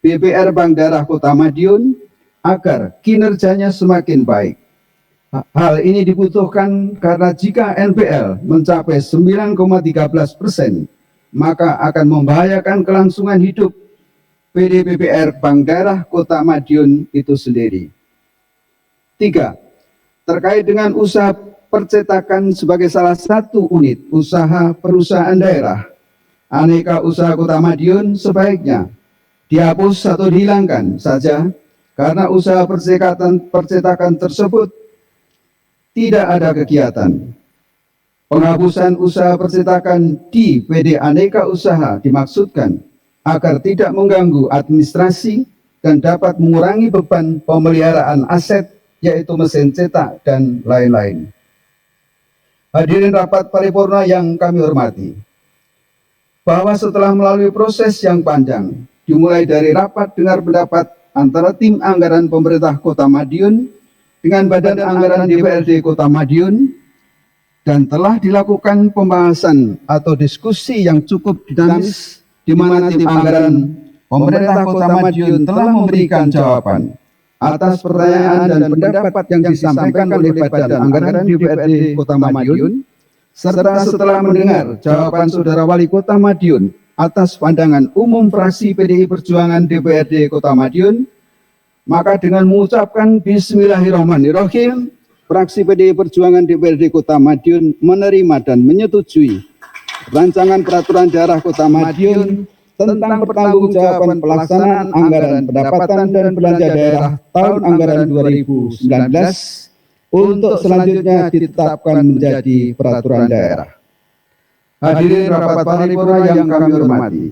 Speaker 11: BPR Bank Daerah Kota Madiun agar kinerjanya semakin baik. Hal ini dibutuhkan karena jika NPL mencapai 9,13%, maka akan membahayakan kelangsungan hidup PD BPR Bank Daerah Kota Madiun itu sendiri. 3. Terkait dengan usaha percetakan sebagai salah satu unit usaha perusahaan daerah, Aneka Usaha Kota Madiun sebaiknya dihapus atau dihilangkan saja karena usaha percetakan tersebut tidak ada kegiatan. Penghapusan usaha percetakan di PD Aneka Usaha dimaksudkan agar tidak mengganggu administrasi dan dapat mengurangi beban pemeliharaan aset yaitu mesin cetak dan lain-lain. Hadirin rapat paripurna yang kami hormati, bahwa setelah melalui proses yang panjang, dimulai dari rapat dengar pendapat antara tim anggaran pemerintah Kota Madiun dengan Badan Anggaran DPRD Kota Madiun, dan telah dilakukan pembahasan atau diskusi yang cukup dinamis di mana tim anggaran pemerintah Kota Madiun telah memberikan jawaban atas pertanyaan dan pendapat yang disampaikan oleh Badan Anggaran DPRD Kota Madiun, serta setelah mendengar jawaban Saudara Wali Kota Madiun atas pandangan umum fraksi PDI Perjuangan DPRD Kota Madiun, maka dengan mengucapkan Bismillahirrahmanirrahim, fraksi PDI Perjuangan DPRD Kota Madiun menerima dan menyetujui rancangan peraturan daerah Kota Madiun tentang pertanggungjawaban pelaksanaan anggaran pendapatan dan belanja daerah tahun anggaran 2019 untuk selanjutnya ditetapkan menjadi peraturan daerah. Hadirin rapat paripurna yang kami hormati,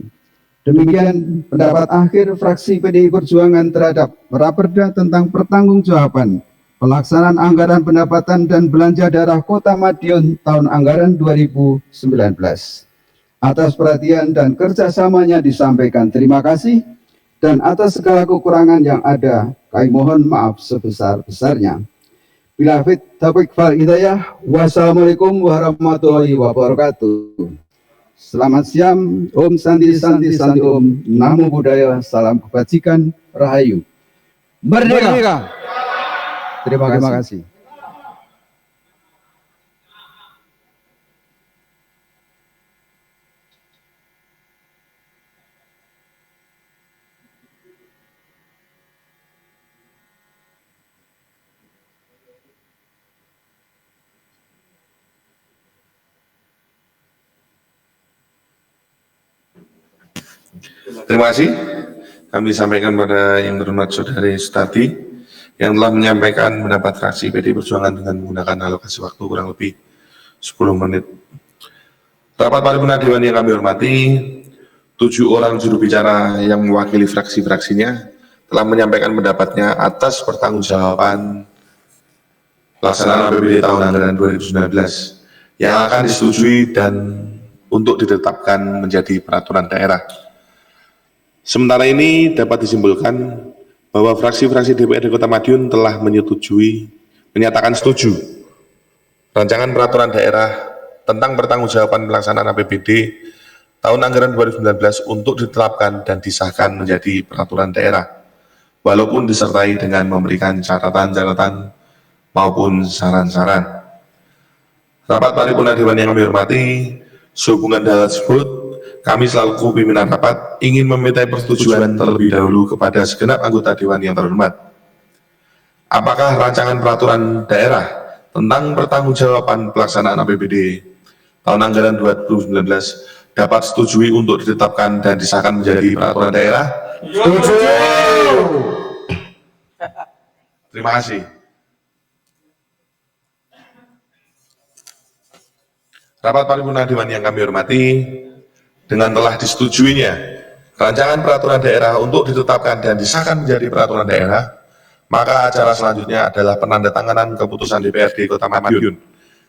Speaker 11: demikian pendapat akhir fraksi PDI Perjuangan terhadap Raperda tentang pertanggungjawaban pelaksanaan anggaran pendapatan dan belanja daerah Kota Madiun tahun anggaran 2019. Atas perhatian dan kerjasamanya disampaikan terima kasih, dan atas segala kekurangan yang ada kami mohon maaf sebesar-besarnya. Bila fit taufiq wal hidayah, wassalamualaikum warahmatullahi wabarakatuh. Selamat siang, Om Santi Santi Santi Om, Namo Buddhaya, salam kebajikan, Rahayu. Merdeka! Terima kasih.
Speaker 2: Terima kasih. Kami sampaikan pada yang terhormat Saudari Sutati yang telah menyampaikan pendapat fraksi PDI Perjuangan dengan menggunakan alokasi waktu kurang lebih 10 menit. Rapat paripurna Dewan yang kami hormati, 7 orang juru bicara yang mewakili fraksi-fraksinya telah menyampaikan pendapatnya atas pertanggungjawaban pelaksanaan APBD tahun anggaran 2019 yang akan disetujui dan untuk ditetapkan menjadi peraturan daerah. Sementara ini dapat disimpulkan bahwa fraksi-fraksi DPRD Kota Madiun telah menyatakan setuju rancangan peraturan daerah tentang pertanggungjawaban pelaksanaan APBD tahun anggaran 2019 untuk ditetapkan dan disahkan menjadi peraturan daerah, walaupun disertai dengan memberikan catatan-catatan maupun saran-saran. Rapat paripurna Dewan yang kami hormati, sehubungan hal tersebut, kami selaku pimpinan rapat ingin meminta persetujuan terlebih dahulu kepada segenap anggota Dewan yang terhormat. Apakah rancangan peraturan daerah tentang pertanggungjawaban pelaksanaan APBD tahun anggaran 2019 dapat setujui untuk ditetapkan dan disahkan menjadi peraturan daerah? Setuju. Terima kasih. Rapat paripurna Dewan yang kami hormati, dengan telah disetujuinya rancangan peraturan daerah untuk ditetapkan dan disahkan menjadi peraturan daerah, maka acara selanjutnya adalah penandatanganan keputusan DPRD Kota Madiun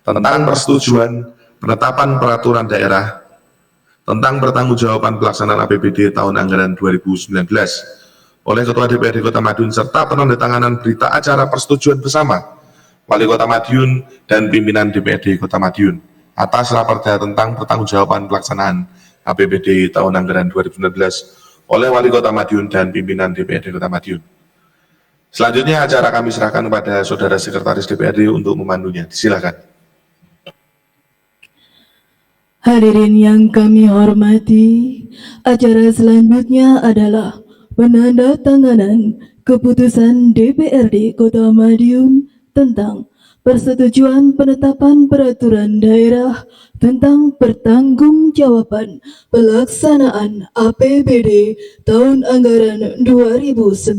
Speaker 2: tentang persetujuan penetapan peraturan daerah tentang pertanggungjawaban pelaksanaan APBD tahun anggaran 2019 oleh Ketua DPRD Kota Madiun serta penandatanganan berita acara persetujuan bersama Wali Kota Madiun dan pimpinan DPRD Kota Madiun atas raperda tentang pertanggungjawaban pelaksanaan APBD tahun anggaran 2019 oleh Wali Kota Madiun dan pimpinan DPRD Kota Madiun. Selanjutnya acara kami serahkan kepada Saudara Sekretaris DPRD untuk memandunya. Silakan.
Speaker 1: Hadirin yang kami hormati, acara selanjutnya adalah penandatanganan keputusan DPRD Kota Madiun tentang persetujuan penetapan peraturan daerah tentang pertanggungjawaban pelaksanaan APBD tahun anggaran 2019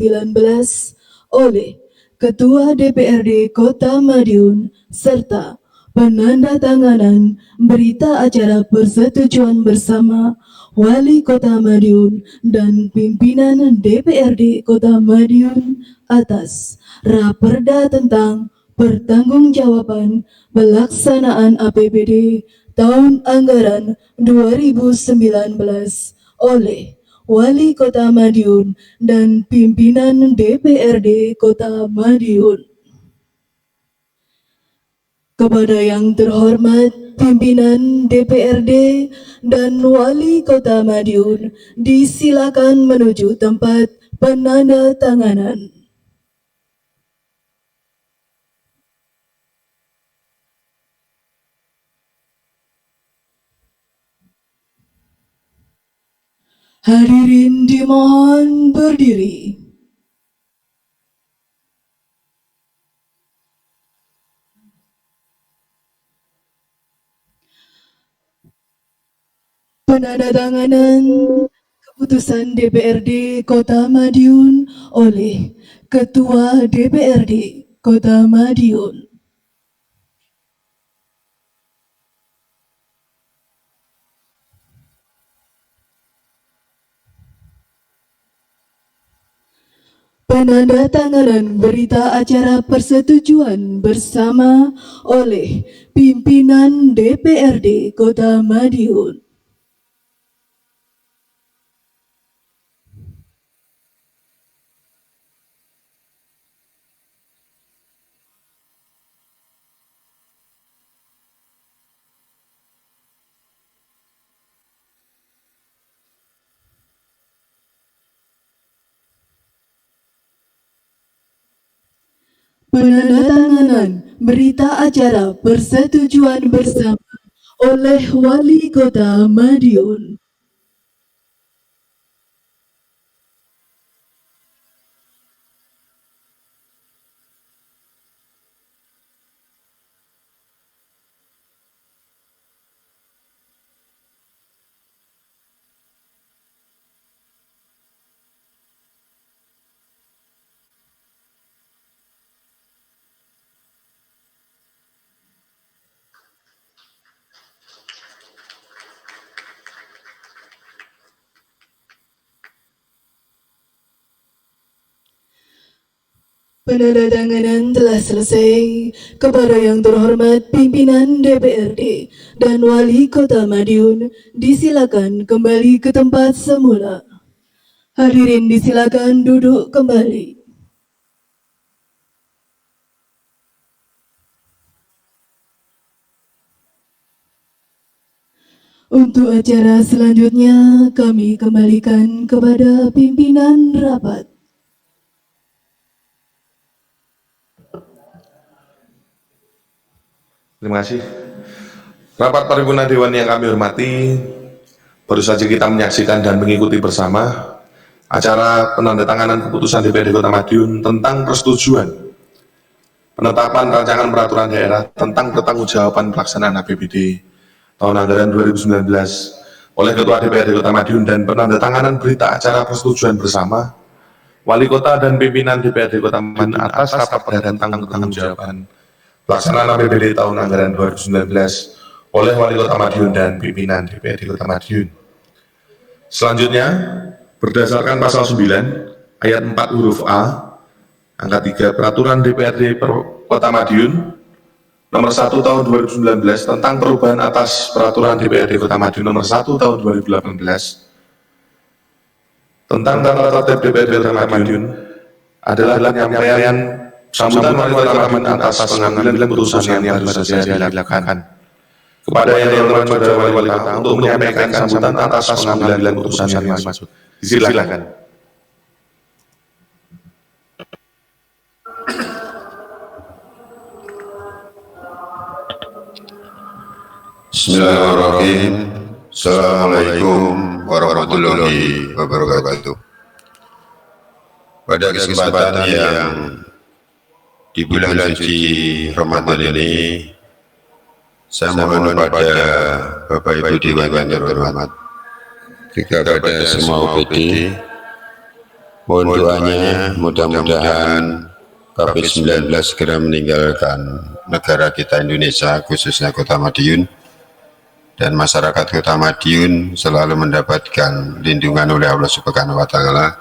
Speaker 1: oleh Ketua DPRD Kota Madiun serta penandatanganan berita acara persetujuan bersama Wali Kota Madiun dan pimpinan DPRD Kota Madiun atas raperda tentang pertanggungjawaban pelaksanaan APBD tahun anggaran 2019 oleh Wali Kota Madiun dan pimpinan DPRD Kota Madiun. Kepada yang terhormat pimpinan DPRD dan Wali Kota Madiun, disilakan menuju tempat penandatanganan. Hadirin dimohon berdiri. Penandatanganan keputusan DPRD Kota Madiun oleh Ketua DPRD Kota Madiun. Penandatanganan berita acara persetujuan bersama oleh pimpinan DPRD Kota Madiun. Penandatanganan berita acara persetujuan bersama oleh Wali Kota Madiun. Penandatanganan telah selesai. Kepada yang terhormat pimpinan DPRD dan Wali Kota Madiun, disilakan kembali ke tempat semula. Hadirin disilakan duduk kembali. Untuk acara selanjutnya, kami kembalikan kepada pimpinan rapat.
Speaker 2: Terima kasih. Rapat Paripurna Dewan yang kami hormati, baru saja kita menyaksikan dan mengikuti bersama acara penandatanganan keputusan DPRD Kota Madiun tentang persetujuan penetapan rancangan peraturan daerah tentang pertanggungjawaban pelaksanaan APBD tahun anggaran 2019 oleh Ketua DPRD Kota Madiun dan penandatanganan berita acara persetujuan bersama Wali Kota dan pimpinan DPRD Kota Madiun atas raperda tentang pertanggungjawaban pelaksanaan APBD tahun anggaran 2019 oleh Wali Kota Madiun dan pimpinan DPRD Kota Madiun. Selanjutnya, berdasarkan pasal 9 ayat 4 huruf A, angka 3 Peraturan DPRD Kota Madiun nomor 1 tahun 2019 tentang perubahan atas Peraturan DPRD Kota Madiun nomor 1 tahun 2018 tentang tata tertib DPRD Kota Madiun adalah penyampaian sambutan wali kota Madiun atas pengambilan keputusan yang baru saja dilakukan. Kepada yang terhormat saudara wali kota untuk menyampaikan sambutan atas pengambilan keputusan yang dimaksud. Silakan.
Speaker 12: Bismillahirrahmanirrahim. Assalamualaikum warahmatullahi wabarakatuh. Pada kesempatan yang di bulan suci Ramadan ini, saya mohon pada Bapak Ibu Dewan yang terhormat, juga pada semua OPD, mohon doanya mudah-mudahan COVID-19 segera meninggalkan negara kita Indonesia, khususnya Kota Madiun, dan masyarakat Kota Madiun selalu mendapatkan lindungan oleh Allah Subhanahu wa Ta'ala,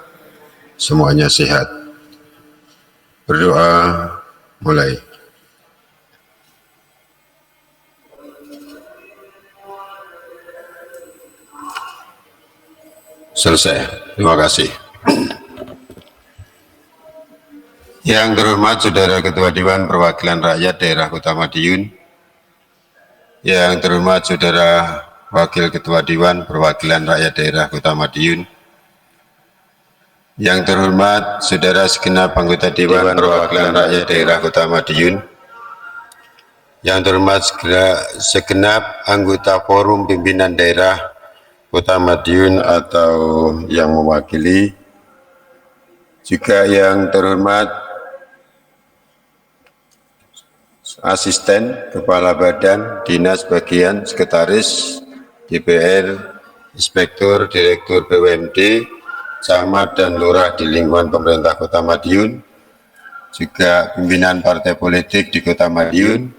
Speaker 12: semuanya sehat. Berdoa mulai. Selesai. Terima kasih. Yang terhormat Saudara Ketua Dewan Perwakilan Rakyat Daerah Kota Madiun, yang terhormat Saudara Wakil Ketua Dewan Perwakilan Rakyat Daerah Kota Madiun, yang terhormat Saudara segenap anggota Dewan Perwakilan Rakyat Daerah Kota Madiun, yang terhormat segenap anggota Forum Pimpinan Daerah Kota Madiun atau yang mewakili, juga yang terhormat Asisten Kepala Badan, Dinas Bagian, Sekretaris, DPR, Inspektur, Direktur BUMD, Camat dan Lurah di lingkungan pemerintah Kota Madiun, juga pimpinan partai politik di Kota Madiun.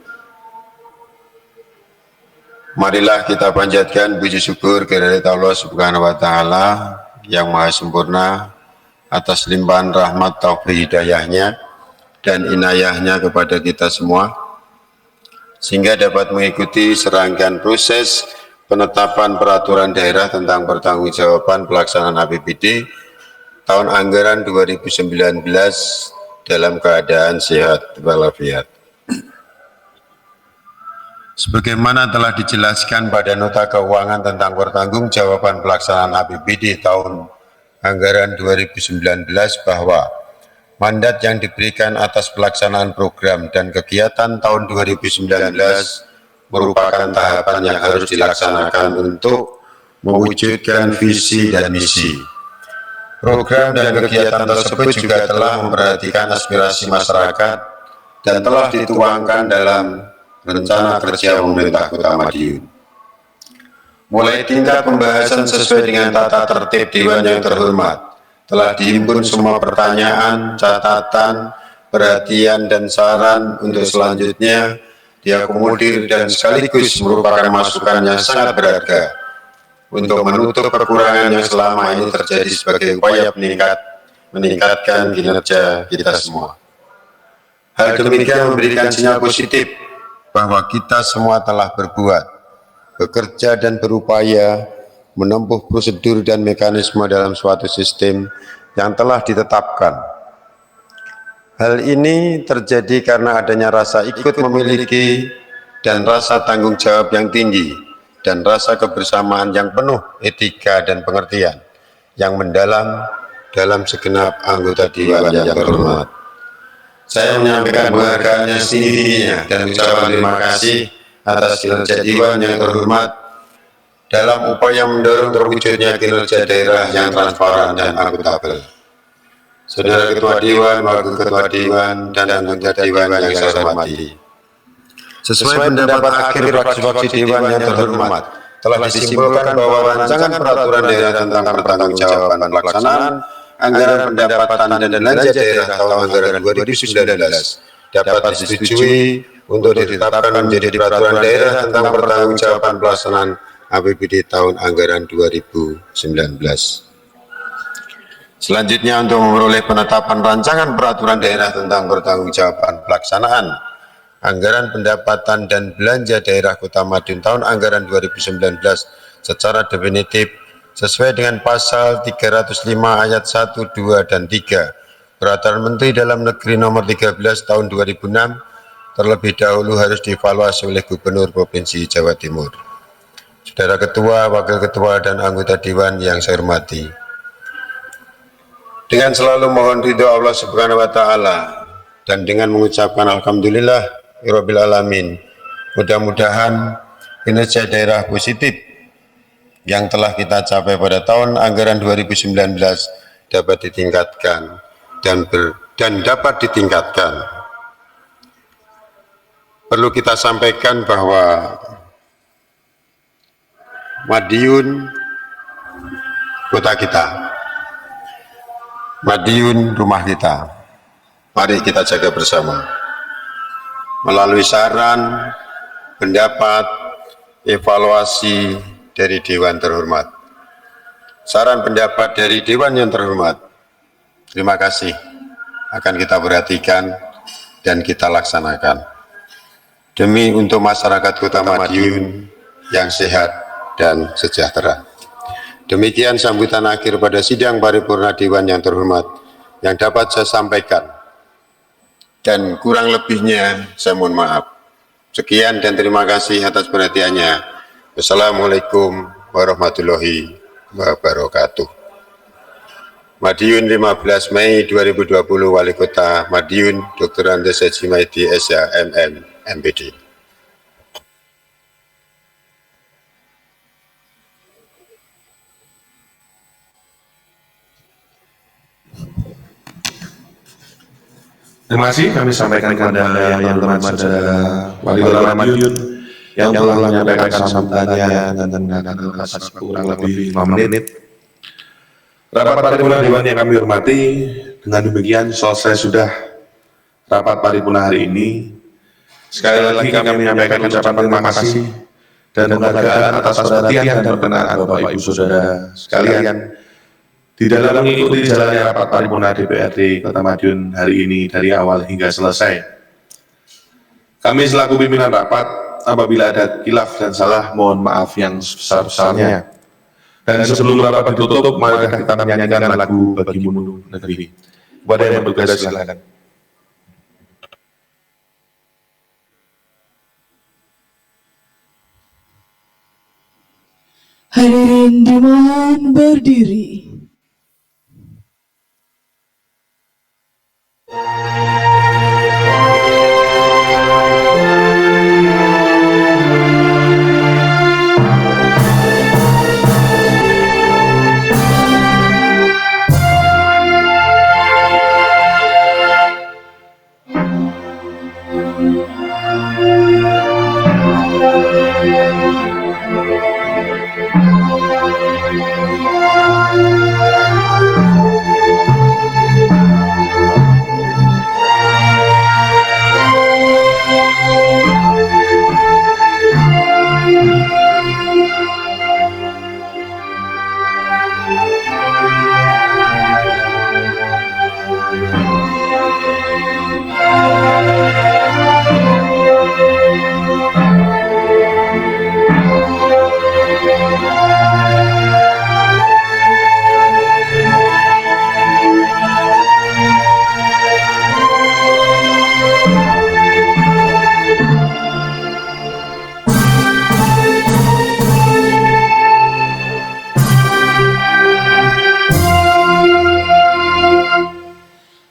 Speaker 12: Marilah kita panjatkan puji syukur kehadirat Allah Subhanahu wa Ta'ala yang Maha Sempurna atas limpahan rahmat taufik hidayahnya dan inayahnya kepada kita semua, sehingga dapat mengikuti serangkaian proses penetapan peraturan daerah tentang pertanggungjawaban pelaksanaan APBD tahun anggaran 2019 dalam keadaan sehat walafiat. Sebagaimana telah dijelaskan pada nota keuangan tentang pertanggungjawaban pelaksanaan APBD tahun anggaran 2019 bahwa mandat yang diberikan atas pelaksanaan program dan kegiatan tahun 2019 merupakan tahapan yang harus dilaksanakan untuk mewujudkan visi dan misi. Program dan kegiatan tersebut juga telah memperhatikan aspirasi masyarakat dan telah dituangkan dalam rencana kerja pemerintah Kota Madiun. Mulai tingkat pembahasan sesuai dengan tata tertib Dewan yang terhormat, telah dihimpun semua pertanyaan, catatan, perhatian, dan saran untuk selanjutnya diakomodir dan sekaligus merupakan masukan yang sangat berharga untuk menutup kekurangan yang selama ini terjadi sebagai upaya meningkatkan kinerja kita semua. Hal demikian memberikan sinyal positif bahwa kita semua telah berbuat, bekerja dan berupaya menempuh prosedur dan mekanisme dalam suatu sistem yang telah ditetapkan. Hal ini terjadi karena adanya rasa ikut memiliki dan rasa tanggung jawab yang tinggi dan rasa kebersamaan yang penuh etika dan pengertian yang mendalam dalam segenap anggota Dewan yang terhormat. Saya menyampaikan penghargaan yang setinggi-tingginya dan ucapan terima kasih atas kinerja Dewan yang terhormat dalam upaya mendorong terwujudnya kinerja daerah yang transparan dan akuntabel. Saudara Ketua Dewan, Wakil Ketua Dewan, dan anggota Dewan yang saya hormati, sesuai pendapat akhir fraksi-fraksi Dewan yang terhormat, telah disimpulkan bahwa rancangan peraturan daerah tentang pertanggungjawaban pelaksanaan anggaran pendapatan dan belanja daerah tahun anggaran 2019 dapat disetujui untuk ditetapkan menjadi peraturan daerah tentang pertanggungjawaban pelaksanaan APBD tahun anggaran 2019. Selanjutnya, untuk memperoleh penetapan rancangan peraturan daerah tentang pertanggungjawaban pelaksanaan anggaran pendapatan dan belanja daerah Kota Madiun tahun anggaran 2019 secara definitif, sesuai dengan pasal 305 ayat 1, 2, dan 3 Peraturan Menteri Dalam Negeri Nomor 13 Tahun 2006 terlebih dahulu harus dievaluasi oleh Gubernur Provinsi Jawa Timur. Saudara Ketua, Wakil Ketua, dan anggota Dewan yang saya hormati, dengan selalu mohon ridho Allah Subhanahu wa Ta'ala dan dengan mengucapkan Alhamdulillah Rabbil Alamin, mudah-mudahan kinerja daerah positif yang telah kita capai pada tahun anggaran 2019 dapat ditingkatkan dan dapat ditingkatkan. Perlu kita sampaikan bahwa Madiun kota kita, Madiun rumah kita. Mari kita jaga bersama melalui saran, pendapat, evaluasi dari Dewan terhormat. Saran pendapat dari Dewan yang terhormat, terima kasih, akan kita perhatikan dan kita laksanakan demi untuk masyarakat Kota Madiun yang sehat dan sejahtera. Demikian sambutan akhir pada sidang paripurna Dewan yang terhormat yang dapat saya sampaikan, dan kurang lebihnya saya mohon maaf. Sekian dan terima kasih atas perhatiannya. Wassalamualaikum warahmatullahi wabarakatuh. Madiun 15 Mei 2020, Wali Kota Madiun Dr. Andes Haji Maidi SH MM MPD.
Speaker 2: Terima kasih kami sampaikan kepada yang terhormat Saudara Wali Kota Madiun yang telah menyampaikan sambutannya dan mendengarkan kurang lebih 5 menit. Rapat paripurna Dewan yang kami hormati, dengan demikian selesai sudah rapat paripurna hari ini. Sekali lagi kami menyampaikan ucapan terima kasih dan penghargaan atas perhatian dan perkenan Bapak Ibu Saudara sekalian di dalam mengikuti jalannya rapat paripurna DPRD Kota Madiun hari ini dari awal hingga selesai. Kami selaku pimpinan rapat, apabila ada khilaf dan salah, mohon maaf yang sebesar-besarnya. Dan sebelum rapat ditutup, mari kita menyanyikan lagu Bagimu Negeri. Kepada yang bertugas silakan.
Speaker 1: Hadirin dimohon berdiri.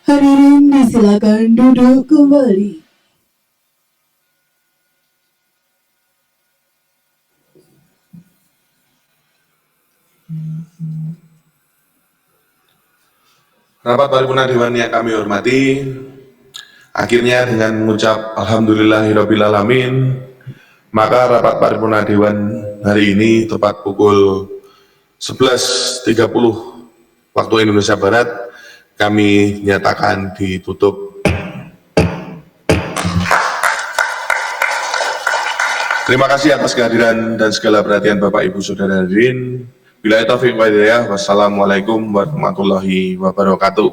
Speaker 1: Hadirin disilakan duduk kembali.
Speaker 2: Rapat paripurna Dewan yang kami hormati, akhirnya dengan mengucap Alhamdulillahirabbil alamin, maka rapat paripurna Dewan hari ini tepat pukul 11.30 waktu Indonesia Barat kami nyatakan ditutup. Terima kasih atas kehadiran dan segala perhatian Bapak Ibu Saudara hadirin. Billahi taufiq wal hidayah. Wassalamualaikum warahmatullahi wabarakatuh.